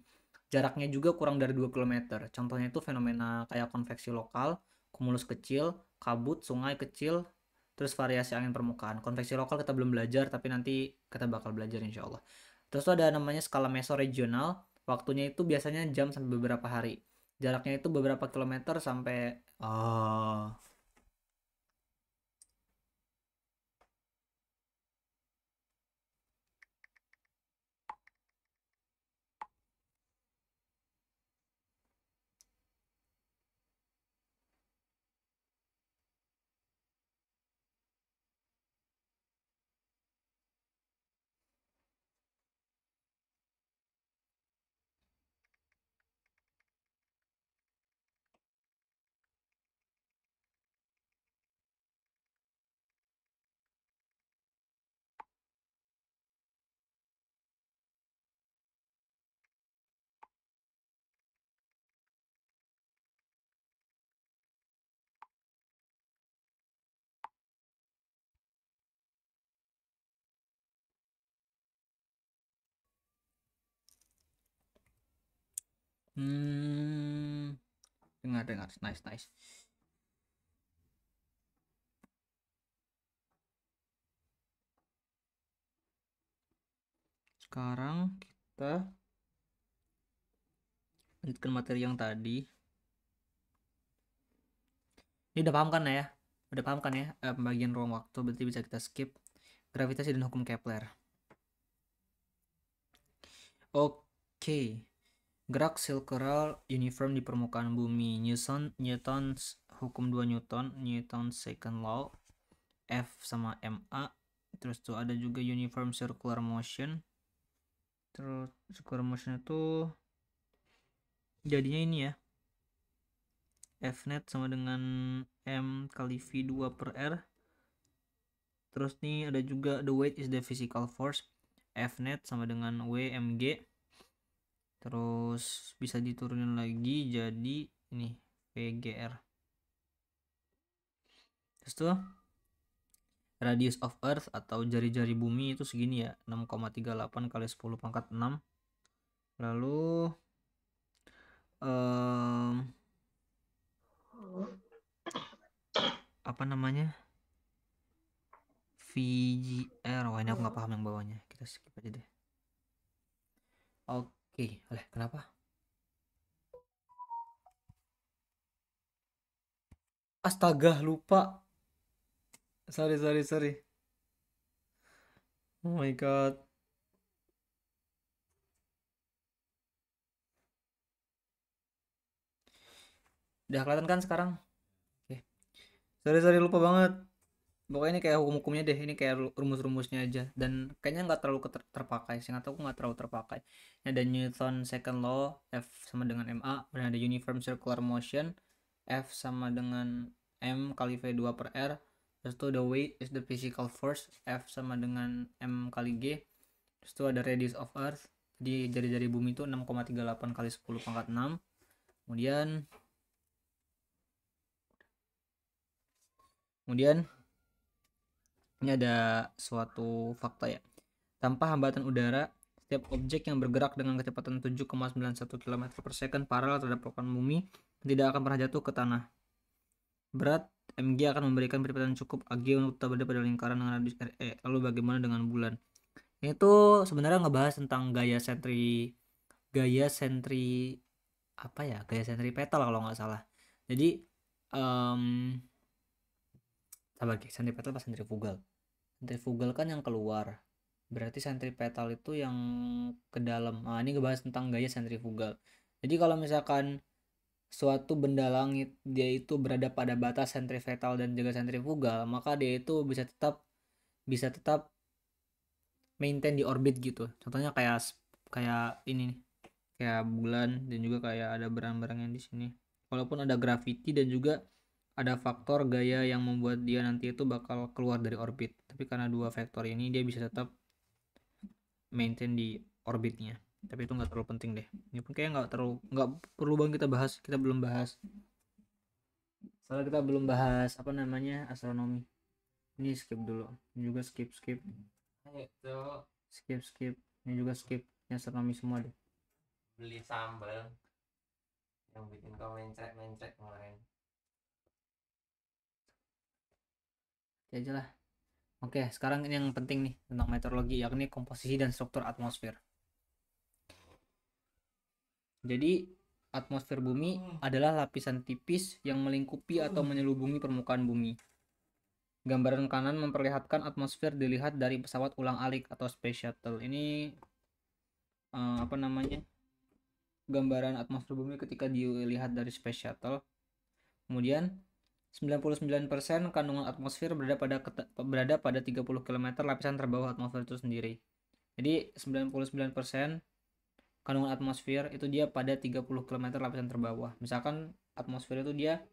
Jaraknya juga kurang dari 2 km. Contohnya itu fenomena kayak konveksi lokal, kumulus kecil, kabut, sungai kecil, terus variasi angin permukaan. Konveksi lokal kita belum belajar, tapi nanti kita bakal belajar insya Allah. Terus tuh ada namanya skala mesoregional, waktunya itu biasanya jam sampai beberapa hari. Jaraknya itu beberapa kilometer sampai dengar, nice nice. Sekarang kita lanjutkan materi yang tadi. Ini udah paham kan ya? Udah paham kan ya pembagian ruang waktu, berarti bisa kita skip. Gravitasi dan hukum Kepler. Oke. Gerak sirkular uniform di permukaan bumi. Newton's hukum 2 Newton, Newton's second law, F sama ma. Terus tuh ada juga uniform circular motion. Terus circular motion itu jadinya ini ya, F net sama dengan M kali V2 per R. Terus nih ada juga the weight is the physical force, F net sama dengan W mg. Terus bisa diturunin lagi jadi ini VGR. Terus tuh radius of earth atau jari-jari bumi itu segini ya, 6,38 kali 10 pangkat 6. Lalu apa namanya, VGR. Wah, ini aku nggak paham yang bawahnya, kita skip aja deh. Oke, kenapa? Astaga, lupa. Sorry. Oh my god. Udah kelihatan kan sekarang? Oke. Sorry, lupa banget. Pokoknya ini kayak hukum-hukumnya deh, ini kayak rumus-rumusnya aja, dan kayaknya nggak terlalu terpakai, seingat aku nggak terlalu terpakai. Ini ada Newton second law, F sama dengan ma, dan ada uniform circular motion, F sama dengan M kali V2 per R. Terus itu the weight is the physical force, F sama dengan M kali G. Terus itu ada radius of earth, jadi jari-jari bumi itu 6,38 kali 10 pangkat 6. Kemudian ini ada suatu fakta ya. Tanpa hambatan udara, setiap objek yang bergerak dengan kecepatan 7,91 km per second paralel terhadap permukaan bumi tidak akan pernah jatuh ke tanah. Berat mg akan memberikan percepatan cukup ag untuk tetap berada pada lingkaran dengan radius re. Lalu bagaimana dengan bulan? Ini tuh sebenarnya ngebahas tentang gaya sentripetal kalau nggak salah. Jadi sabar, sentripetal apa sentrifugal? Sentrifugal kan yang keluar, berarti sentripetal itu yang ke dalam. Nah, ini ngebahas tentang gaya sentrifugal. Jadi kalau misalkan suatu benda langit dia itu berada pada batas sentripetal dan juga sentrifugal, maka dia itu bisa tetap maintain di orbit gitu. Contohnya kayak ini nih, kayak bulan, dan juga kayak ada barang-barang yang di sini. Walaupun ada gravity dan juga ada faktor gaya yang membuat dia nanti itu bakal keluar dari orbit, tapi karena dua faktor ini dia bisa tetap maintain di orbitnya. Tapi itu nggak terlalu penting deh, ini pun kayak nggak perlu banget kita bahas, kita belum bahas, soalnya kita belum bahas apa namanya astronomi. Ini skip dulu, ini juga skip skip Itu skip skip ini juga skip, ini astronomi semua deh. beli sambal yang bikin kau mencret kemarin. Ya aja lah. Oke, sekarang ini yang penting nih tentang meteorologi, yakni komposisi dan struktur atmosfer. Jadi, atmosfer bumi adalah lapisan tipis yang melingkupi atau menyelubungi permukaan bumi. Gambaran kanan memperlihatkan atmosfer dilihat dari pesawat ulang-alik atau space shuttle. Ini apa namanya? Gambaran atmosfer bumi ketika dilihat dari space shuttle. Kemudian 99% kandungan atmosfer berada pada 30 km lapisan terbawah atmosfer itu sendiri. Jadi 99% kandungan atmosfer itu dia pada 30 km lapisan terbawah. Misalkan atmosfer itu dia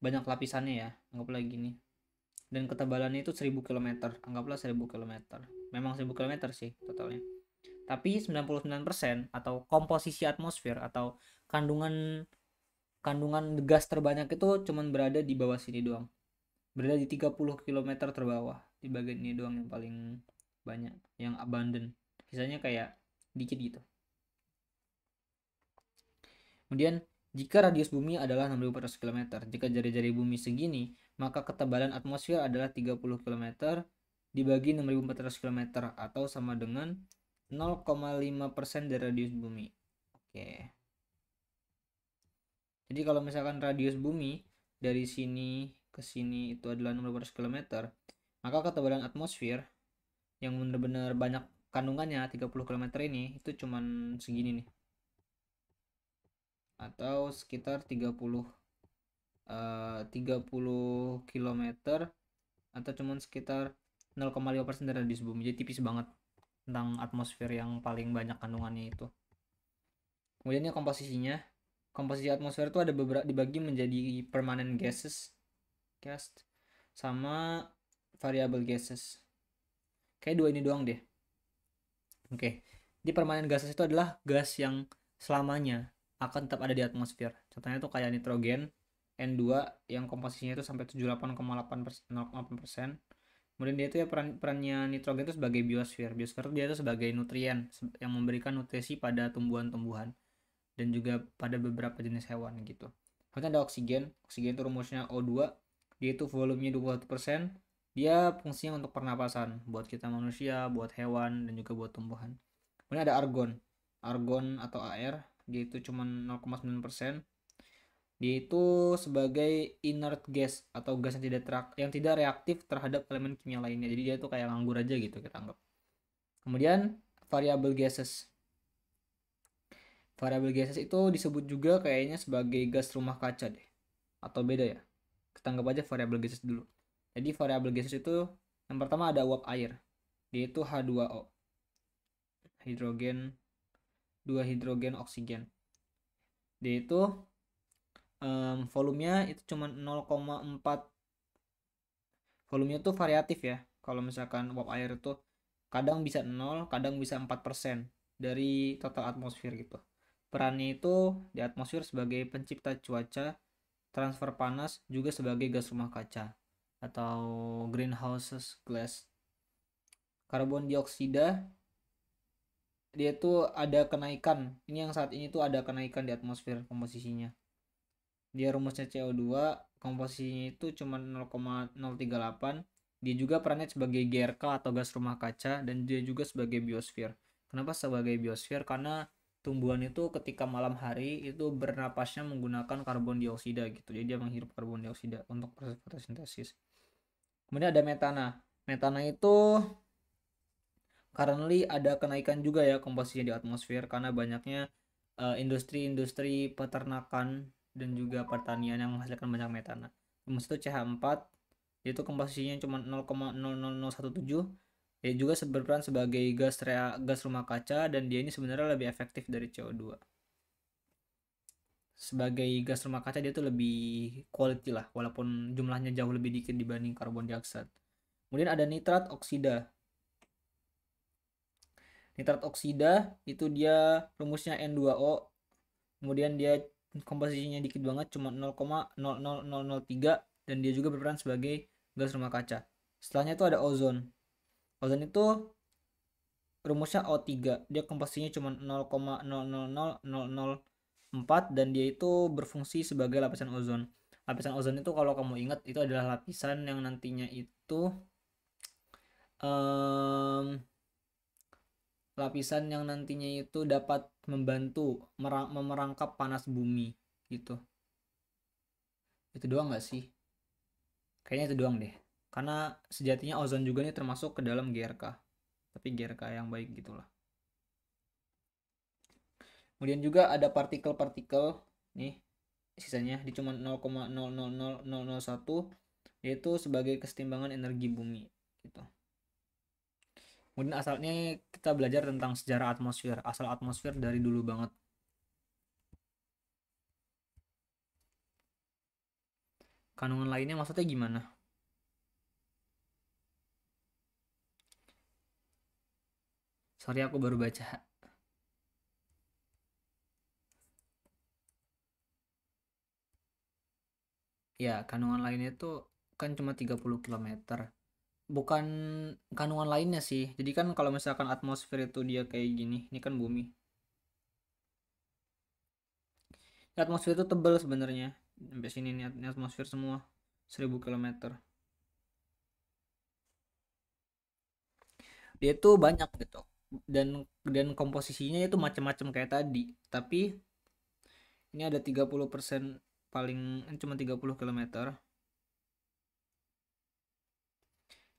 banyak lapisannya ya, anggaplah gini. Dan ketebalannya itu 1000 km, anggaplah 1000 km. Memang 1000 km sih totalnya. Tapi 99% atau komposisi atmosfer atau kandungan kandungan gas terbanyak itu cuman berada di bawah sini doang. Berada di 30 km terbawah, di bagian ini doang yang paling banyak, yang abundant. Sisanya kayak dikit gitu. Kemudian jika radius bumi adalah 6400 km, jika jari-jari bumi segini, maka ketebalan atmosfer adalah 30 km dibagi 6400 km atau sama dengan 0,5% dari radius bumi. Oke. Jadi kalau misalkan radius bumi dari sini ke sini itu adalah 6400 km, maka ketebalan atmosfer yang benar-benar banyak kandungannya 30 km ini itu cuman segini nih. Atau sekitar 30 km atau cuman sekitar 0,5% dari radius bumi. Jadi tipis banget tentang atmosfer yang paling banyak kandungannya itu. Kemudian ya komposisinya. Komposisi atmosfer itu ada beberapa dibagi menjadi permanent gases, gas, sama variable gases. Kayak dua ini doang deh. Oke. Di permanent gases itu adalah gas yang selamanya akan tetap ada di atmosfer. Contohnya itu kayak nitrogen N2 yang komposisinya itu sampai 78,8%. Kemudian dia itu ya perannya nitrogen itu sebagai biosfer. Biosfer itu dia itu sebagai nutrien yang memberikan nutrisi pada tumbuhan-tumbuhan dan juga pada beberapa jenis hewan gitu. Kemudian ada oksigen. Oksigen itu rumusnya O2. Dia itu volumenya 21%. Dia fungsinya untuk pernapasan buat kita manusia, buat hewan, dan juga buat tumbuhan. Kemudian ada argon. Argon atau AR, dia itu cuma 0,9%. Dia itu sebagai inert gas atau gas yang tidak reaktif terhadap elemen kimia lainnya. Jadi dia itu kayak nganggur aja gitu kita anggap. Kemudian variable gases. Variable gases itu disebut juga kayaknya sebagai gas rumah kaca deh. Atau beda ya? Kita anggap aja variable gases dulu. Jadi variable gases itu yang pertama ada uap air. Dia itu H2O. Hidrogen, 2 hidrogen oksigen. Dia itu volumenya itu cuma 0,4. Volumenya tuh variatif ya. Kalau misalkan uap air itu kadang bisa 0, kadang bisa 4% dari total atmosfer gitu. Perannya itu di atmosfer sebagai pencipta cuaca, transfer panas, juga sebagai gas rumah kaca atau greenhouse gas. Karbon dioksida dia tuh ada kenaikan. Ini yang saat ini tuh ada kenaikan di atmosfer komposisinya. Dia rumusnya CO2, komposisinya itu cuma 0,038. Dia juga perannya sebagai GRK atau gas rumah kaca, dan dia juga sebagai biosfer. Kenapa sebagai biosfer? Karena tumbuhan itu ketika malam hari itu bernapasnya menggunakan karbon dioksida gitu. Jadi dia menghirup karbon dioksida untuk proses fotosintesis. Kemudian ada metana. Metana itu currently ada kenaikan juga ya komposisinya di atmosfer karena banyaknya industri-industri peternakan dan juga pertanian yang menghasilkan banyak metana. Termasuk itu CH4 yaitu komposisinya cuma 0,00017, ya juga berperan sebagai gas rumah kaca dan dia ini sebenarnya lebih efektif dari CO2. Sebagai gas rumah kaca dia tuh lebih quality lah walaupun jumlahnya jauh lebih dikit dibanding karbon dioksida. Kemudian ada nitrat oksida. Nitrat oksida itu dia rumusnya N2O, kemudian dia komposisinya dikit banget cuma 0,00003 dan dia juga berperan sebagai gas rumah kaca. Setelahnya itu ada ozon. Ozon itu rumusnya O3, dia komposisinya cuma 0,000004 dan dia itu berfungsi sebagai lapisan ozon. Lapisan ozon itu kalau kamu ingat itu adalah lapisan yang nantinya itu um, lapisan yang nantinya itu dapat membantu memerangkap panas bumi gitu. Itu doang nggak sih? Kayaknya itu doang deh. Karena sejatinya ozon juga nih termasuk ke dalam GRK. Tapi GRK yang baik gitulah. Kemudian juga ada partikel-partikel nih sisanya di cuma 0,000001 yaitu sebagai kesetimbangan energi bumi gitu. Kemudian asalnya kita belajar tentang sejarah atmosfer. Asal atmosfer dari dulu banget. Kandungan lainnya maksudnya gimana? Sorry aku baru baca. Ya, kandungan lainnya itu kan cuma 30 kilometer. Bukan kandungan lainnya sih. Jadi kan kalau misalkan atmosfer itu dia kayak gini, ini kan bumi. Atmosfer itu tebal sebenarnya. Sampai sini nih ini atmosfer semua 1000 kilometer. Dia itu banyak gitu. Dan komposisinya itu macam-macam kayak tadi. Tapi ini ada 30% paling cuma 30 kilometer.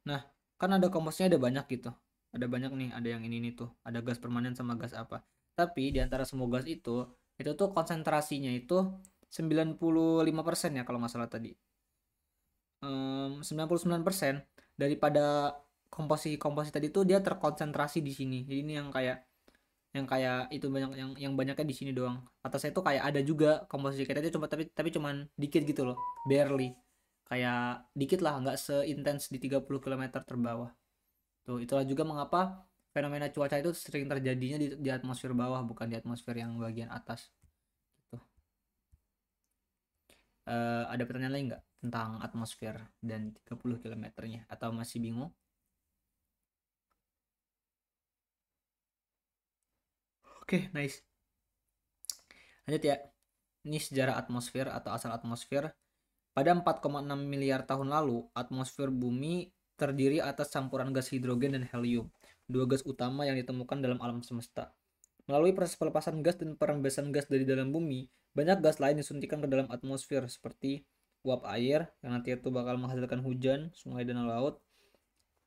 Nah, kan ada komposisinya ada banyak gitu. Ada banyak nih, ada yang ini nih tuh, ada gas permanen sama gas apa. Tapi di antara semua gas itu tuh konsentrasinya itu 95% ya kalau nggak salah tadi. 99% daripada komposisi tadi tuh dia terkonsentrasi di sini. Jadi ini yang kayak itu banyak yang banyaknya di sini doang. Atasnya itu kayak ada juga komposisi kayak tadi cuma tapi cuman dikit gitu loh, barely. Kayak dikit lah, nggak seintens di 30 kilometer terbawah. Tuh, itulah juga mengapa fenomena cuaca itu sering terjadinya di atmosfer bawah bukan di atmosfer yang bagian atas. Tuh. Ada pertanyaan lain nggak tentang atmosfer dan 30 kilometernya atau masih bingung? Oke, nice. Lanjut ya. Ini sejarah atmosfer atau asal atmosfer. Pada 4,6 miliar tahun lalu, atmosfer bumi terdiri atas campuran gas hidrogen dan helium, dua gas utama yang ditemukan dalam alam semesta. Melalui proses pelepasan gas dan perembesan gas dari dalam bumi, banyak gas lain disuntikan ke dalam atmosfer seperti uap air yang nanti itu bakal menghasilkan hujan, sungai dan laut,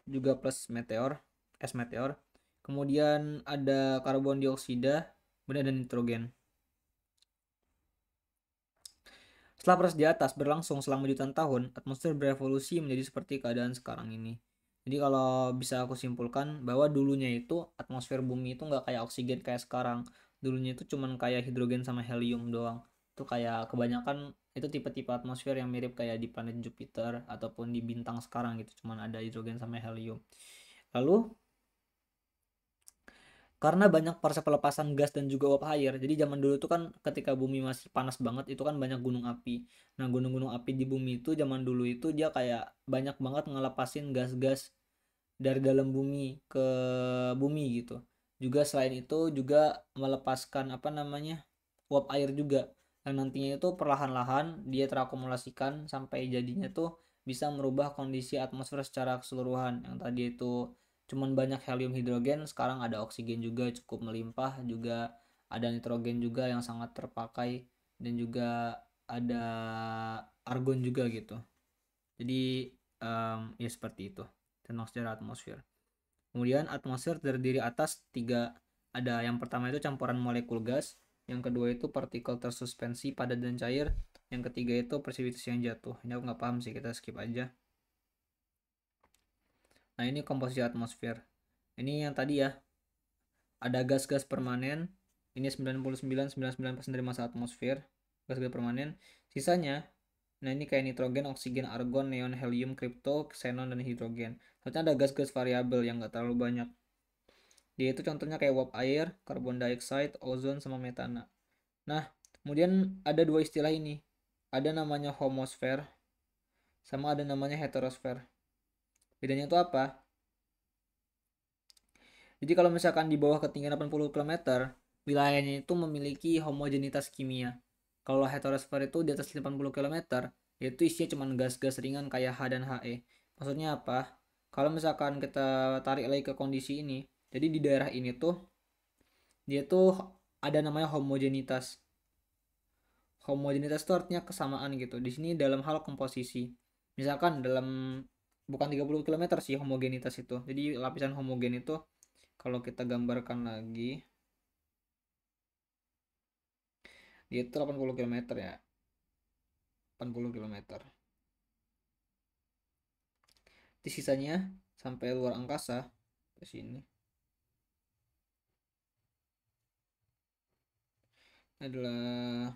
juga plus meteor, es meteor. Kemudian ada karbon dioksida, kemudian ada nitrogen. Setelah proses di atas berlangsung selama jutaan tahun, atmosfer berevolusi menjadi seperti keadaan sekarang ini. Jadi kalau bisa aku simpulkan bahwa dulunya itu atmosfer bumi itu nggak kayak oksigen kayak sekarang. Dulunya itu cuman kayak hidrogen sama helium doang. Itu kayak kebanyakan itu tipe-tipe atmosfer yang mirip kayak di planet Jupiter ataupun di bintang sekarang gitu. Cuman ada hidrogen sama helium. Lalu karena banyak proses pelepasan gas dan juga uap air. Jadi zaman dulu tuh kan ketika bumi masih panas banget itu kan banyak gunung api. Nah, gunung-gunung api di bumi itu zaman dulu itu dia kayak banyak banget ngelepasin gas-gas dari dalam bumi ke bumi gitu. Juga selain itu juga melepaskan apa namanya? Uap air juga. Dan nantinya itu perlahan-lahan dia terakumulasikan sampai jadinya tuh bisa merubah kondisi atmosfer secara keseluruhan. Yang tadi itu cuman banyak helium hidrogen, sekarang ada oksigen juga cukup melimpah, juga ada nitrogen juga yang sangat terpakai dan juga ada argon juga gitu. Jadi ya seperti itu. tentang sejarah atmosfer. Kemudian atmosfer terdiri atas 3. Ada yang pertama itu campuran molekul gas, yang kedua itu partikel tersuspensi padat dan cair, yang ketiga itu presipitas yang jatuh. Ini aku nggak paham sih, kita skip aja. Nah, ini komposisi atmosfer. Ini yang tadi ya, ada gas-gas permanen. Ini 99,99% dari massa atmosfer, gas-gas permanen. Sisanya, nah ini kayak nitrogen, oksigen, argon, neon, helium, kripto, xenon, dan hidrogen. Ternyata ada gas-gas variabel yang nggak terlalu banyak. Dia itu contohnya kayak uap air, karbon dioxide, ozon, sama metana. Nah, kemudian ada 2 istilah ini. Ada namanya homosfer, sama ada namanya heterosfer. Bedanya itu apa? Jadi kalau misalkan di bawah ketinggian 80 km, wilayahnya itu memiliki homogenitas kimia. Kalau heterosfer itu di atas 80 km, yaitu isinya cuma gas-gas ringan kayak H dan He. Maksudnya apa? Kalau misalkan kita tarik lagi ke kondisi ini, jadi di daerah ini tuh dia tuh ada namanya homogenitas. Homogenitas itu artinya kesamaan gitu. Di sini dalam hal komposisi. Misalkan dalam bukan 30 km sih homogenitas itu. Jadi lapisan homogen itu kalau kita gambarkan lagi, dia itu 80 km ya. 80 km. Di sisanya sampai luar angkasa ke sini adalah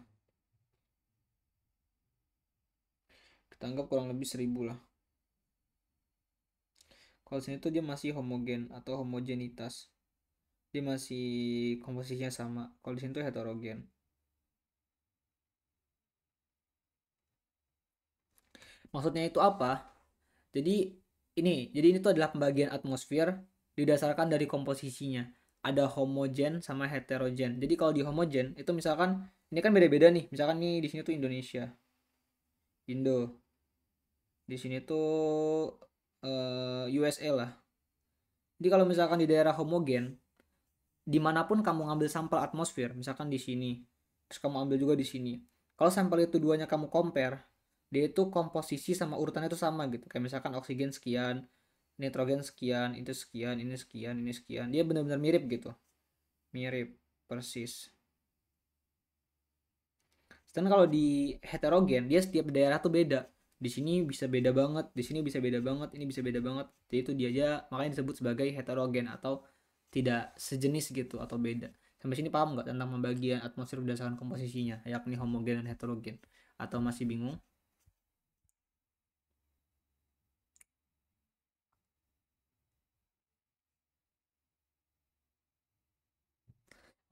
kita anggap kurang lebih 1000 lah. Kalau sini tuh dia masih homogen atau homogenitas. Dia masih komposisinya sama. Kalau di sini tuh heterogen. Maksudnya itu apa? Jadi ini tuh adalah pembagian atmosfer didasarkan dari komposisinya. Ada homogen sama heterogen. Jadi kalau di homogen itu misalkan ini kan beda-beda nih. Misalkan nih di sini tuh Indonesia, Indo. Di sini tuh USA lah. Jadi kalau misalkan di daerah homogen, dimanapun kamu ngambil sampel atmosfer, misalkan di sini, terus kamu ambil juga di sini. Kalau sampel itu duanya kamu compare, dia itu komposisi sama urutannya itu sama gitu. Kayak misalkan oksigen sekian, nitrogen sekian, itu sekian, ini sekian, ini sekian. Dia benar-benar mirip gitu. Mirip persis. Sedangkan kalau di heterogen, dia setiap daerah tuh beda. Di sini bisa beda banget, di sini bisa beda banget, ini bisa beda banget. Jadi itu dia aja makanya disebut sebagai heterogen atau tidak sejenis gitu atau beda. Sampai sini paham nggak tentang pembagian atmosfer berdasarkan komposisinya, yakni homogen dan heterogen? Atau masih bingung?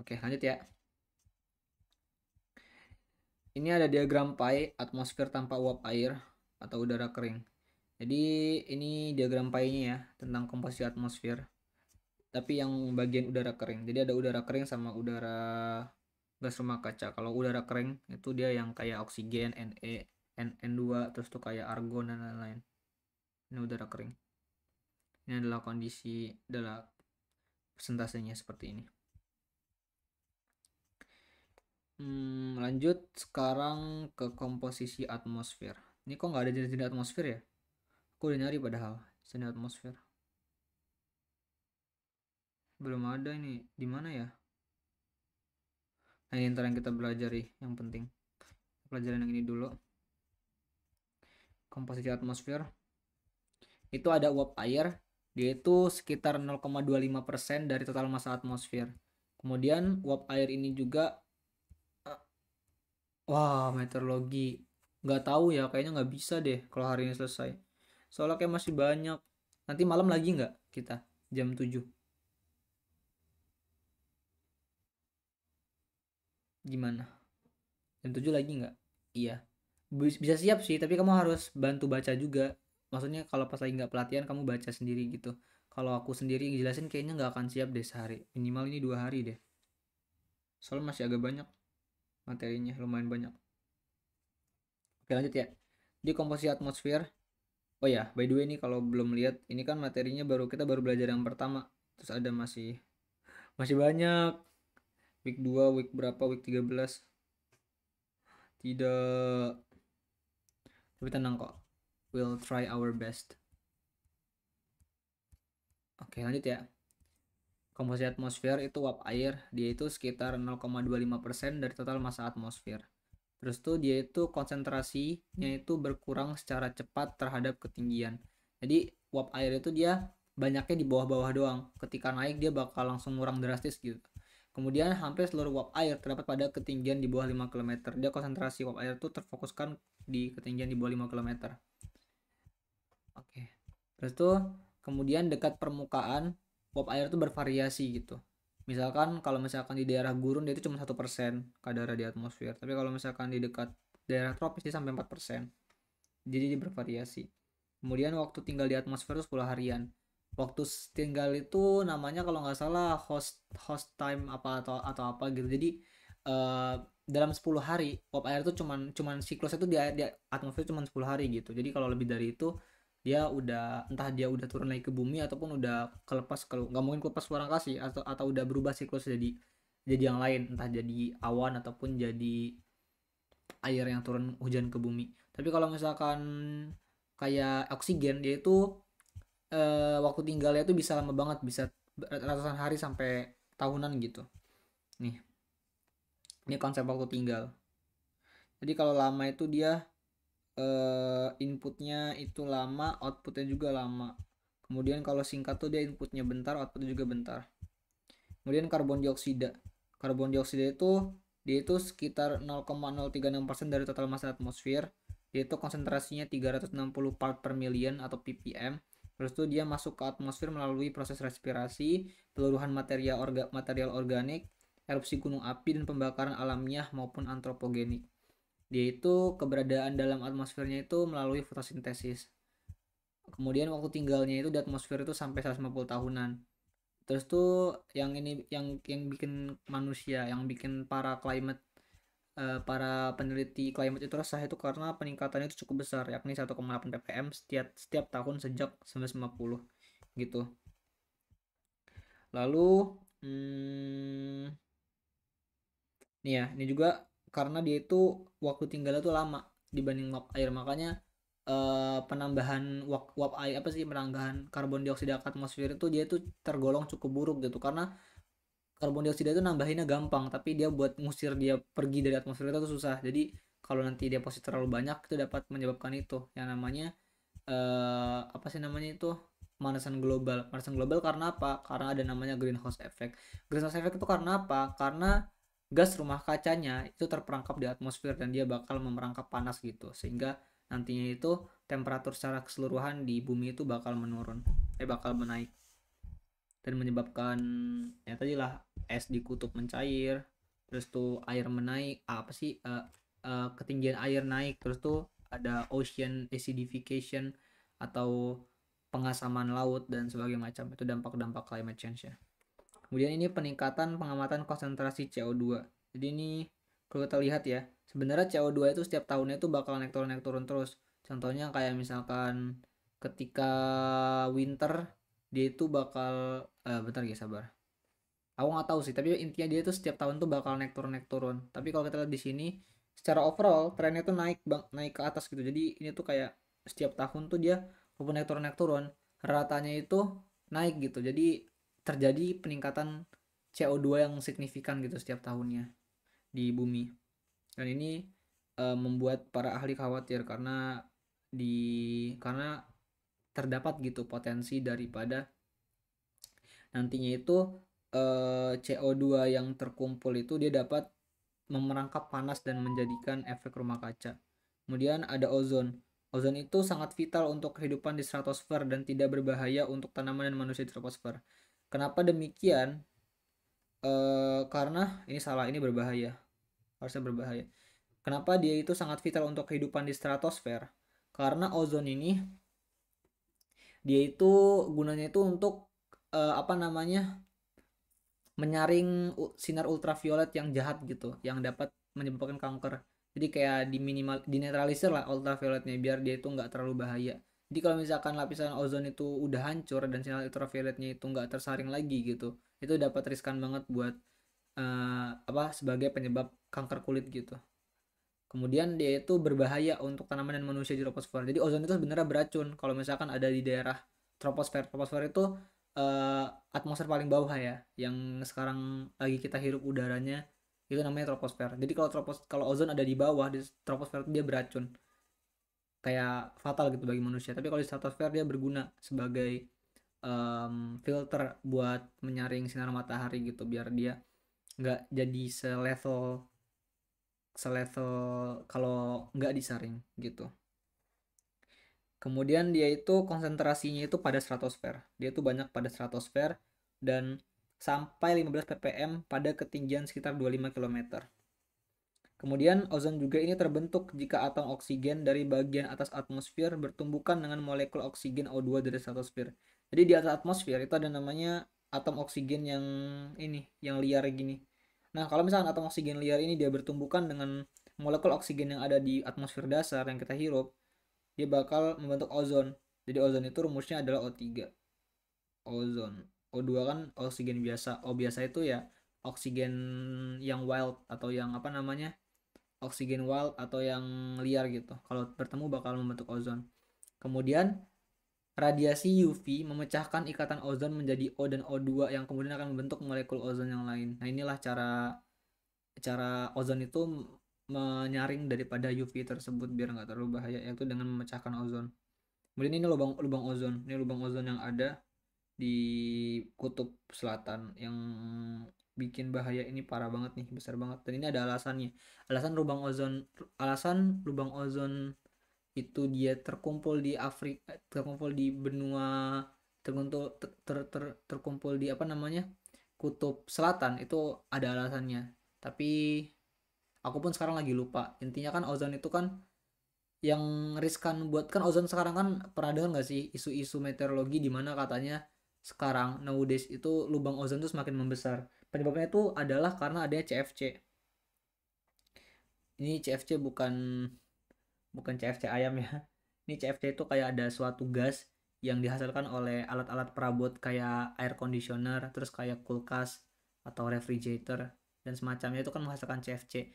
Oke, lanjut ya. Ini ada diagram pi atmosfer tanpa uap air atau udara kering. Jadi ini diagram pi-nya ya tentang komposisi atmosfer. Tapi yang bagian udara kering. Jadi ada udara kering sama udara gas rumah kaca. Kalau udara kering itu dia yang kayak oksigen, Ne, N2, terus tuh kayak argon dan lain-lain. Ini udara kering. Ini adalah kondisi adalah persentasenya seperti ini. Lanjut sekarang ke komposisi atmosfer. Ini kok nggak ada jenis-jenis atmosfer ya? Aku udah nyari padahal jenis atmosfer. Belum ada ini. Di mana ya? Nah, ini ntar yang kita pelajari yang penting. Pelajaran yang ini dulu. Komposisi atmosfer. Itu ada uap air, dia itu sekitar 0,25% dari total massa atmosfer. Kemudian uap air ini juga wah, meteorologi nggak tahu ya, kayaknya nggak bisa deh kalau hari ini selesai. Soalnya kayak masih banyak. Nanti malam lagi nggak kita jam 7? Gimana? Jam 7 lagi nggak? Iya. Bisa siap sih, tapi kamu harus bantu baca juga. Maksudnya kalau pas lagi nggak pelatihan kamu baca sendiri gitu. Kalau aku sendiri jelasin kayaknya nggak akan siap deh sehari. Minimal ini 2 hari deh. Soalnya masih agak banyak materinya, lumayan banyak. Oke, lanjut ya. Di komposisi atmosfer. Oh ya, by the way ini kalau belum lihat, ini kan materinya kita baru belajar yang pertama. Terus ada masih banyak. Week 2, week berapa, week 13. Tidak. Tapi tenang kok. We'll try our best. Oke, lanjut ya. Komposisi atmosfer itu uap air, dia itu sekitar 0,25% dari total massa atmosfer. Terus tuh dia itu konsentrasinya itu berkurang secara cepat terhadap ketinggian. Jadi uap air itu dia banyaknya di bawah-bawah doang. Ketika naik dia bakal langsung ngurang drastis gitu. Kemudian hampir seluruh uap air terdapat pada ketinggian di bawah 5 km. Dia konsentrasi uap air itu terfokuskan di ketinggian di bawah 5 km. Oke. Terus tuh kemudian dekat permukaan uap air itu bervariasi gitu. Misalkan kalau misalkan di daerah gurun dia itu cuma 1% kadar di atmosfer. Tapi kalau misalkan di dekat daerah tropis dia sampai 4%. Jadi dia bervariasi. Kemudian waktu tinggal di atmosfer itu 10 harian. Waktu tinggal itu namanya kalau nggak salah host time apa atau apa gitu. Jadi eh, dalam 10 hari uap air itu cuman siklusnya itu di atmosfer cuma 10 hari gitu. Jadi kalau lebih dari itu dia udah entah dia udah turun lagi ke bumi ataupun udah kelepas, kalau nggak mungkin kelepas ke luar angkasa atau udah berubah siklus jadi yang lain, entah jadi awan ataupun jadi air yang turun hujan ke bumi. Tapi kalau misalkan kayak oksigen dia itu waktu tinggalnya itu bisa lama banget, bisa ratusan hari sampai tahunan gitu. Nih, ini konsep waktu tinggal. Jadi kalau lama itu dia inputnya itu lama, outputnya juga lama. Kemudian kalau singkat tuh dia inputnya bentar, outputnya juga bentar. Kemudian karbon dioksida. Karbon dioksida itu dia itu sekitar 0,036% dari total massa atmosfer. Dia itu konsentrasinya 360 part per million atau ppm. Terus tuh dia masuk ke atmosfer melalui proses respirasi, peluruhan material organik, erupsi gunung api, dan pembakaran alamiah maupun antropogenik. Dia itu keberadaan dalam atmosfernya itu melalui fotosintesis. Kemudian waktu tinggalnya itu di atmosfer itu sampai 150 tahunan. Terus tuh yang ini yang bikin manusia, yang bikin para peneliti climate itu resah itu karena peningkatannya itu cukup besar, yakni 1,8 ppm setiap tahun sejak 1950 gitu. Lalu nih ya, ini juga karena dia itu waktu tinggalnya tuh lama dibanding uap air, makanya penambahan uap air apa sih penambahan karbon dioksida ke atmosfer itu dia tuh tergolong cukup buruk gitu, karena karbon dioksida itu nambahinnya gampang tapi dia buat ngusir dia pergi dari atmosfer itu tuh susah. Jadi kalau nanti deposit terlalu banyak itu dapat menyebabkan itu yang namanya apa sih namanya itu pemanasan global karena apa? Karena ada namanya greenhouse effect itu karena apa? Karena gas rumah kacanya itu terperangkap di atmosfer dan dia bakal memerangkap panas gitu, sehingga nantinya itu temperatur secara keseluruhan di bumi itu bakal menurun, bakal menaik, dan menyebabkan ya tadi lah es di kutub mencair, terus tuh air menaik, ketinggian air naik, terus tuh ada ocean acidification atau pengasaman laut dan sebagainya macam. Itu dampak-dampak climate change ya. Kemudian ini peningkatan pengamatan konsentrasi CO2. Jadi ini kalau kita lihat ya, sebenarnya CO2 itu setiap tahunnya itu bakal naik turun terus. Contohnya kayak misalkan ketika winter dia itu bakal bentar ya sabar. Aku nggak tahu sih, tapi intinya dia itu setiap tahun tuh bakal naik turun. Tapi kalau kita lihat di sini, secara overall trennya tuh naik ke atas gitu. Jadi ini tuh kayak setiap tahun tuh dia walaupun naik turun, ratanya itu naik gitu. Jadi terjadi peningkatan CO2 yang signifikan gitu setiap tahunnya di bumi. Dan ini membuat para ahli khawatir karena terdapat gitu potensi daripada nantinya itu CO2 yang terkumpul itu dia dapat memerangkap panas dan menjadikan efek rumah kaca. Kemudian ada ozon. Ozon itu sangat vital untuk kehidupan di stratosfer dan tidak berbahaya untuk tanaman dan manusia di troposfer. Kenapa demikian? Karena ini salah, ini berbahaya. Harusnya berbahaya. Kenapa dia itu sangat vital untuk kehidupan di stratosfer? Karena ozon ini dia itu gunanya itu untuk apa namanya? Menyaring sinar ultraviolet yang jahat gitu, yang dapat menyebabkan kanker. Jadi kayak dinetralisir lah ultravioletnya biar dia itu nggak terlalu bahaya. Jadi kalau misalkan lapisan ozon itu udah hancur dan sinar ultravioletnya itu nggak tersaring lagi gitu, itu dapat riskan banget buat sebagai penyebab kanker kulit gitu. Kemudian dia itu berbahaya untuk tanaman dan manusia di troposfer. Jadi ozon itu sebenarnya beracun kalau misalkan ada di daerah troposfer. Troposfer itu atmosfer paling bawah ya, yang sekarang lagi kita hirup udaranya, itu namanya troposfer. Jadi kalau ozon ada di bawah di troposfer itu dia beracun, kayak fatal gitu bagi manusia. Tapi kalau di stratosfer dia berguna sebagai filter buat menyaring sinar matahari gitu, biar dia nggak jadi selevel selevel kalau nggak disaring gitu. Kemudian dia itu konsentrasinya itu pada stratosfer. Dia itu banyak pada stratosfer dan sampai 15 ppm pada ketinggian sekitar 25 km. Kemudian ozon juga ini terbentuk jika atom oksigen dari bagian atas atmosfer bertumbukan dengan molekul oksigen O2 dari stratosfer. Jadi di atas atmosfer itu ada namanya atom oksigen yang ini, yang liar gini. Nah, kalau misalkan atom oksigen liar ini dia bertumbukan dengan molekul oksigen yang ada di atmosfer dasar yang kita hirup, dia bakal membentuk ozon. Jadi ozon itu rumusnya adalah O3. Ozon. O2 kan oksigen biasa. O biasa itu ya oksigen yang wild atau yang apa namanya? Oksigen wild atau yang liar gitu. Kalau bertemu bakal membentuk ozon. Kemudian radiasi UV memecahkan ikatan ozon menjadi O dan O2 yang kemudian akan membentuk molekul ozon yang lain. Nah, inilah cara cara ozon itu menyaring daripada UV tersebut biar nggak terlalu bahaya, yaitu dengan memecahkan ozon. Kemudian ini lubang lubang ozon. Ini lubang ozon yang ada di kutub selatan yang bikin bahaya ini parah banget nih, besar banget. Dan ini ada alasannya. Alasan lubang ozon itu dia terkumpul di Afrika, terkumpul di benua, terkumpul terkumpul di apa namanya? Kutub selatan, itu ada alasannya. Tapi aku pun sekarang lagi lupa. Intinya kan ozon itu kan yang riskan buat, kan ozon sekarang kan, pernah dengar nggak sih isu-isu meteorologi di mana katanya sekarang nowadays itu lubang ozon itu semakin membesar. Penyebabnya itu adalah karena adanya CFC. Ini CFC bukan bukan CFC ayam ya. Ini CFC itu kayak ada suatu gas yang dihasilkan oleh alat-alat perabot kayak air conditioner, terus kayak kulkas atau refrigerator dan semacamnya, itu kan menghasilkan CFC.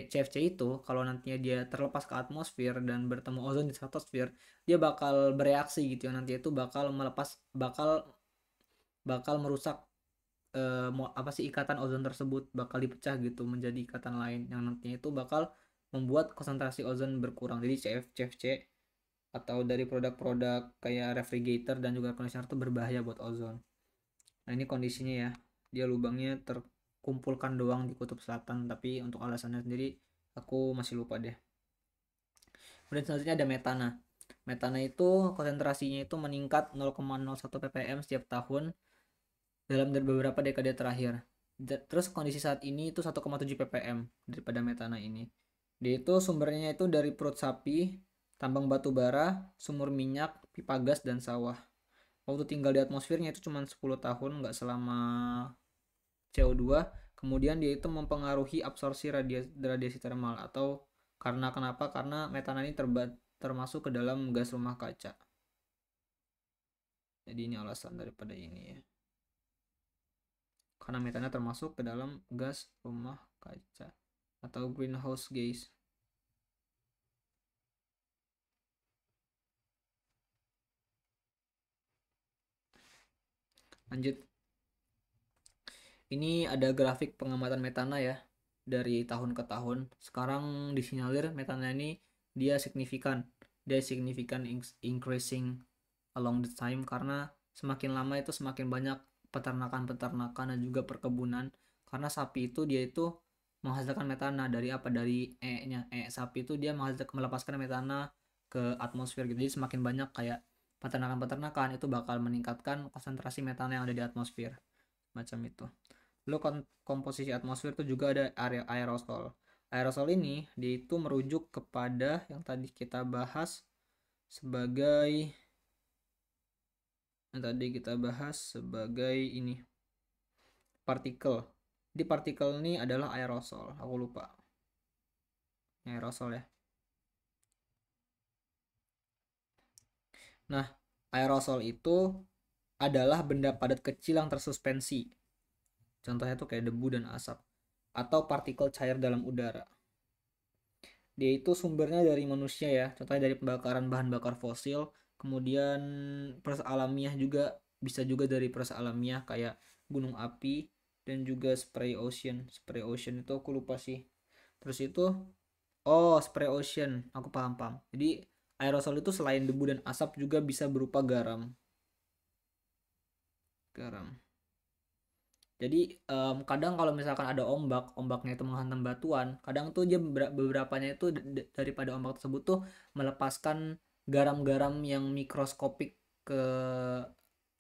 CFC itu kalau nantinya dia terlepas ke atmosfer dan bertemu ozon di stratosfer, dia bakal bereaksi gitu ya. Nanti itu bakal melepas, bakal merusak apa sih, ikatan ozon tersebut bakal dipecah gitu menjadi ikatan lain yang nantinya itu bakal membuat konsentrasi ozon berkurang. Jadi CFC atau dari produk-produk kayak refrigerator dan juga conditioner itu berbahaya buat ozon. Nah, ini kondisinya ya, dia lubangnya terkumpulkan doang di kutub selatan, tapi untuk alasannya sendiri aku masih lupa deh. Kemudian selanjutnya ada metana. Metana itu konsentrasinya itu meningkat 0,01 ppm setiap tahun dalam beberapa dekade terakhir. Terus kondisi saat ini itu 1,7 ppm daripada metana ini. Dia itu sumbernya itu dari perut sapi, tambang batu bara, sumur minyak, pipa gas, dan sawah. Waktu tinggal di atmosfernya itu cuma 10 tahun, nggak selama CO2. Kemudian dia itu mempengaruhi absorpsi radiasi termal, atau karena kenapa? Karena metana ini termasuk ke dalam gas rumah kaca. Jadi ini alasan daripada ini ya. Karena metana termasuk ke dalam gas rumah kaca atau greenhouse gas. Lanjut. Ini ada grafik pengamatan metana ya dari tahun ke tahun. Sekarang disinyalir metana ini dia signifikan. Dia signifikan increasing along the time, karena semakin lama itu semakin banyak peternakan-peternakan dan juga perkebunan, karena sapi itu dia itu menghasilkan metana dari apa, dari E-nya. Sapi itu dia melepaskan metana ke atmosfer gitu. Jadi semakin banyak kayak peternakan-peternakan itu bakal meningkatkan konsentrasi metana yang ada di atmosfer macam itu. Lalu komposisi atmosfer itu juga ada aerosol. Aerosol ini dia itu merujuk kepada yang tadi kita bahas sebagai ini, partikel. Di partikel ini adalah aerosol. Aku lupa. Aerosol ya. Nah, aerosol itu adalah benda padat kecil yang tersuspensi. Contohnya tuh kayak debu dan asap atau partikel cair dalam udara. Dia itu sumbernya dari manusia ya. Contohnya dari pembakaran bahan bakar fosil, kemudian proses alamiah juga bisa juga dari proses alamiah kayak gunung api dan juga spray ocean. Spray ocean itu aku lupa sih. Terus itu, oh, spray ocean, aku paham. Jadi aerosol itu selain debu dan asap juga bisa berupa garam. Garam. Jadi kadang kalau misalkan ada ombaknya itu menghantam batuan, kadang tuh dia beberapanya itu daripada ombak tersebut tuh melepaskan garam-garam yang mikroskopik ke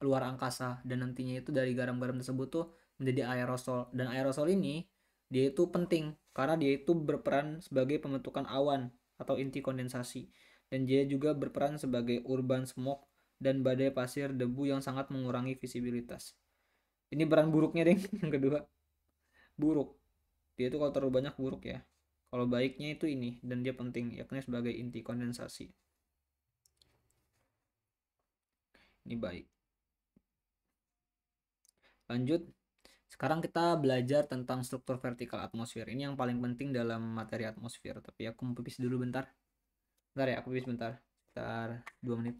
luar angkasa, dan nantinya itu dari garam-garam tersebut tuh menjadi aerosol. Dan aerosol ini dia itu penting karena dia itu berperan sebagai pembentukan awan atau inti kondensasi, dan dia juga berperan sebagai urban smoke dan badai pasir debu yang sangat mengurangi visibilitas. Ini peran buruknya deh. Yang kedua, buruk. Dia itu kalau terlalu banyak buruk ya. Kalau baiknya itu ini, dan dia penting yakni sebagai inti kondensasi. Ini baik. Lanjut. Sekarang kita belajar tentang struktur vertikal atmosfer. Ini yang paling penting dalam materi atmosfer. Tapi aku mau pipis dulu bentar. Bentar ya, aku pipis bentar. Sekitar 2 menit.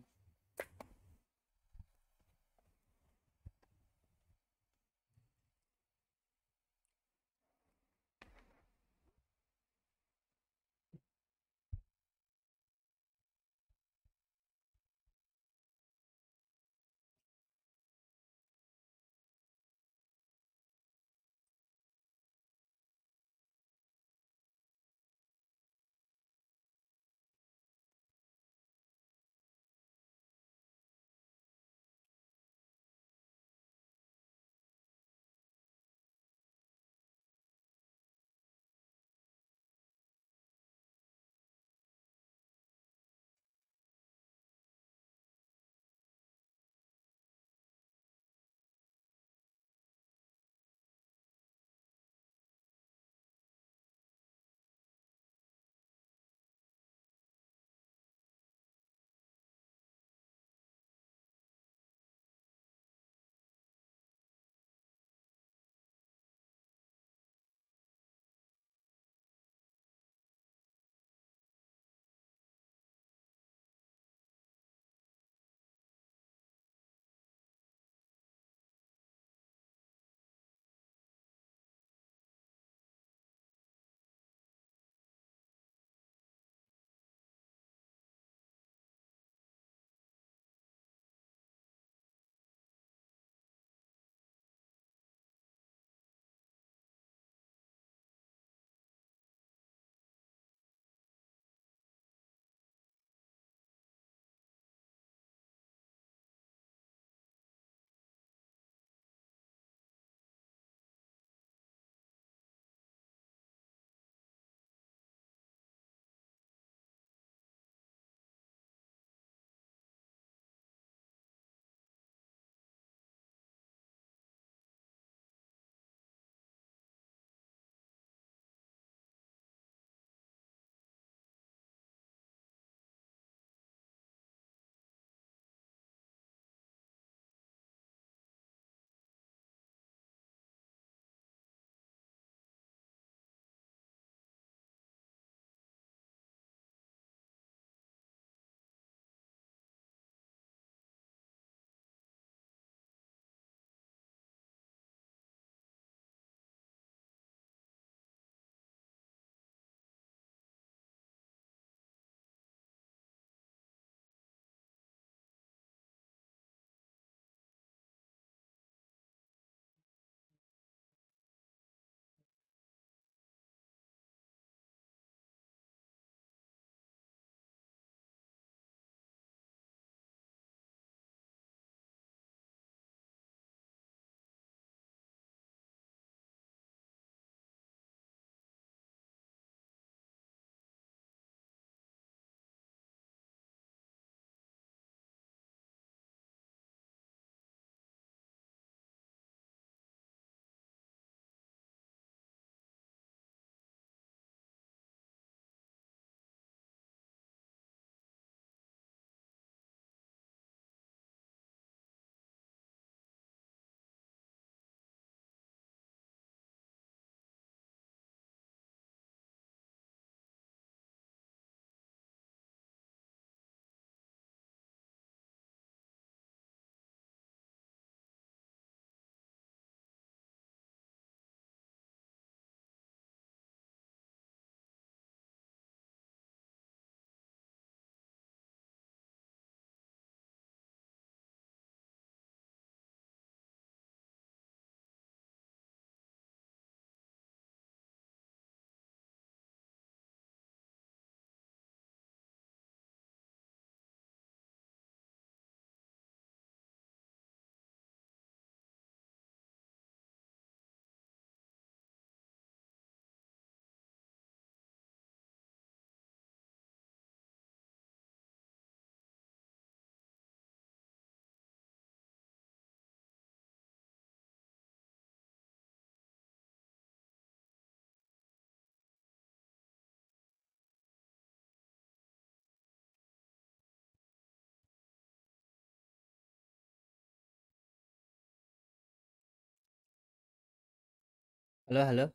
Halo, halo.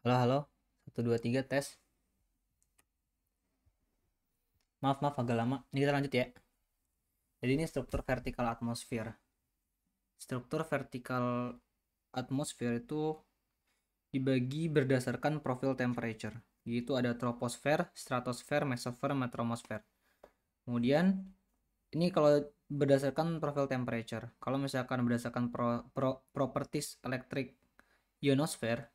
Halo, halo. 1 2 3 tes. Maaf, maaf agak lama. Ini kita lanjut ya. Jadi ini struktur vertikal atmosfer. Struktur vertikal atmosfer itu dibagi berdasarkan profil temperature. Yaitu ada troposfer, stratosfer, mesosfer, metromosfer. Kemudian ini kalau berdasarkan profil temperature. Kalau misalkan berdasarkan properties elektrik ionosfer,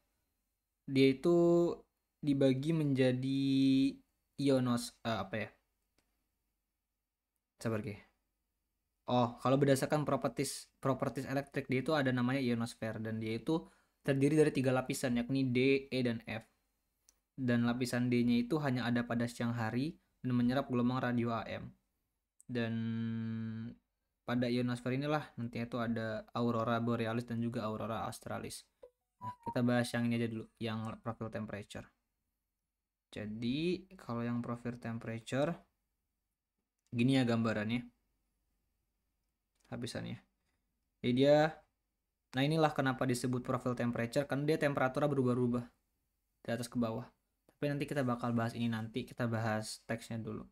dia itu dibagi menjadi apa ya? Sabar ke. Oh, kalau berdasarkan properties elektrik, dia itu ada namanya ionosfer dan dia itu terdiri dari 3 lapisan, yakni D, E, dan F. Dan lapisan D-nya itu hanya ada pada siang hari dan menyerap gelombang radio AM. Dan pada ionosfer inilah nantinya itu ada aurora borealis dan juga aurora australis. Nah, kita bahas yang ini aja dulu, yang profil temperature. Jadi, kalau yang profil temperature gini ya gambarannya. Lapisannya. Jadi dia, nah inilah kenapa disebut profil temperature, karena dia temperaturnya berubah-ubah dari atas ke bawah. Tapi nanti kita bakal bahas ini nanti, kita bahas teksnya dulu.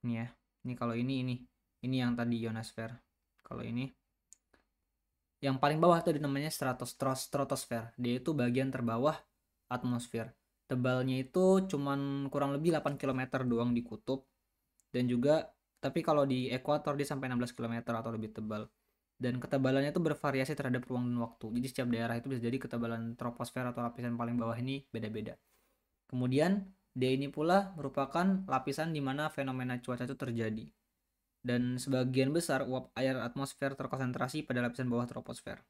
Ini ya, ini kalau ini yang tadi ionosfer. Kalau ini yang paling bawah tuh namanya stratosfer. Dia itu bagian terbawah atmosfer. Tebalnya itu cuman kurang lebih 8 km doang di kutub. Dan juga tapi kalau di ekuator dia sampai 16 km atau lebih tebal. Dan ketebalannya itu bervariasi terhadap ruang dan waktu. Jadi setiap daerah itu bisa jadi ketebalan troposfer atau lapisan paling bawah ini beda-beda. Kemudian D ini pula merupakan lapisan di mana fenomena cuaca itu terjadi. Dan sebagian besar uap air atmosfer terkonsentrasi pada lapisan bawah troposfer.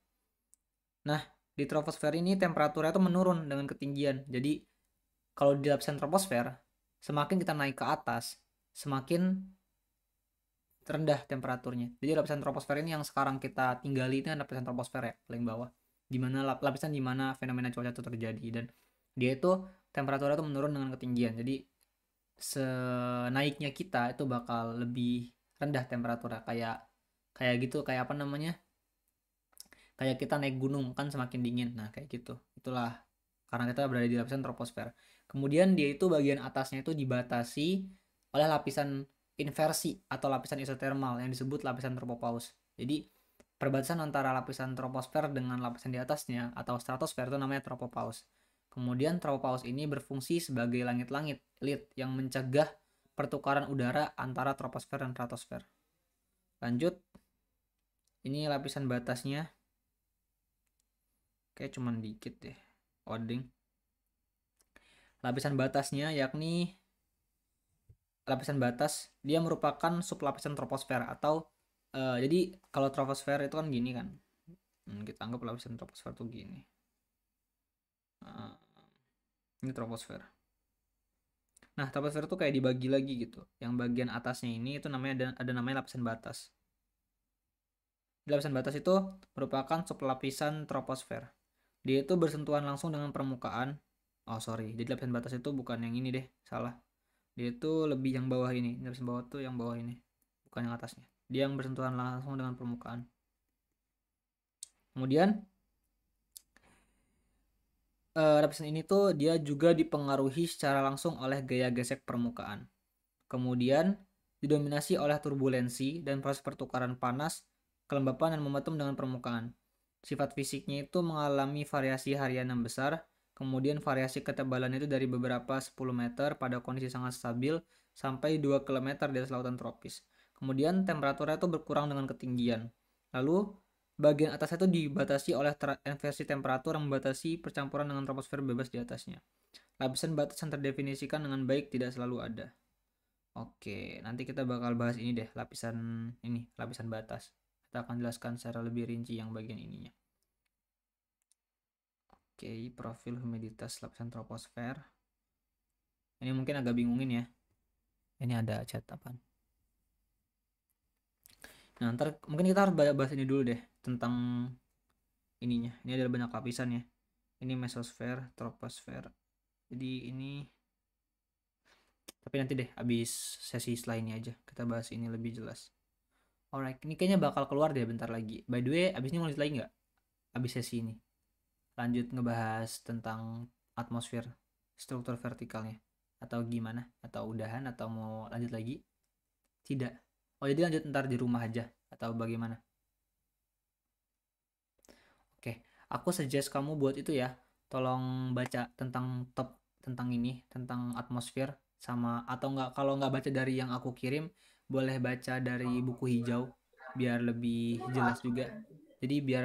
Nah, di troposfer ini temperaturnya itu menurun dengan ketinggian. Jadi kalau di lapisan troposfer, semakin kita naik ke atas, semakin rendah temperaturnya. Jadi lapisan troposfer ini yang sekarang kita tinggali itu lapisan troposfer ya, paling bawah. Dimana lapisan dimana fenomena cuaca itu terjadi dan dia itu temperaturnya itu menurun dengan ketinggian. Jadi senaiknya kita itu bakal lebih rendah temperaturnya kayak gitu, kayak apa namanya, kayak kita naik gunung kan semakin dingin, nah kayak gitu. Itulah karena kita berada di lapisan troposfer. Kemudian dia itu bagian atasnya itu dibatasi oleh lapisan inversi atau lapisan isotermal yang disebut lapisan tropopause. Jadi perbatasan antara lapisan troposfer dengan lapisan di atasnya atau stratosfer itu namanya tropopause. Kemudian tropopause ini berfungsi sebagai langit-langit elit yang mencegah pertukaran udara antara troposfer dan stratosfer. Lanjut, ini lapisan batasnya. Kayak cuman dikit deh. Oding. Lapisan batasnya yakni lapisan batas dia merupakan sublapisan troposfer atau jadi kalau troposfer itu kan gini kan. Kita anggap lapisan troposfer tuh gini. Ini troposfer. Nah, troposfer tuh kayak dibagi lagi gitu. Yang bagian atasnya ini itu namanya ada namanya lapisan batas. Lapisan batas itu merupakan sublapisan troposfer. Dia itu bersentuhan langsung dengan permukaan. Oh sorry, jadi lapisan batas itu bukan yang ini deh, salah. Dia itu lebih yang bawah ini. Lapisan bawah tuh yang bawah ini, bukan yang atasnya. Dia yang bersentuhan langsung dengan permukaan. Kemudian lapisan ini tuh dia juga dipengaruhi secara langsung oleh gaya gesek permukaan. Kemudian didominasi oleh turbulensi dan proses pertukaran panas, kelembapan dan momentum dengan permukaan. Sifat fisiknya itu mengalami variasi harian yang besar, kemudian variasi ketebalan itu dari beberapa 10 meter pada kondisi sangat stabil sampai 2 km di atas lautan tropis. Kemudian temperaturnya itu berkurang dengan ketinggian. Lalu bagian atas itu dibatasi oleh inversi temperatur yang membatasi percampuran dengan troposfer bebas di atasnya. Lapisan batas yang terdefinisikan dengan baik tidak selalu ada. Oke, nanti kita bakal bahas ini deh, lapisan batas. Kita akan jelaskan secara lebih rinci yang bagian ininya. Oke, profil humiditas lapisan troposfer. Ini mungkin agak bingungin ya. Ini ada chat apaan? Nah, ntar mungkin kita harus bahas ini dulu deh tentang ininya. Ini ada banyak lapisan ya. Ini mesosfer, troposfer. Jadi ini tapi nanti deh habis sesi setelah ini aja kita bahas ini lebih jelas. Alright, ini kayaknya bakal keluar deh bentar lagi. By the way, abis ini mau lanjut lagi nggak? abis sesi ini. Lanjut ngebahas tentang atmosfer, struktur vertikalnya. Atau gimana? Atau udahan atau mau lanjut lagi? Tidak. Oh, jadi lanjut ntar di rumah aja atau bagaimana? Oke, aku suggest kamu buat itu ya. Tolong baca tentang top tentang ini, tentang atmosfer sama atau enggak kalau nggak baca dari yang aku kirim, boleh baca dari buku hijau biar lebih jelas juga. Jadi biar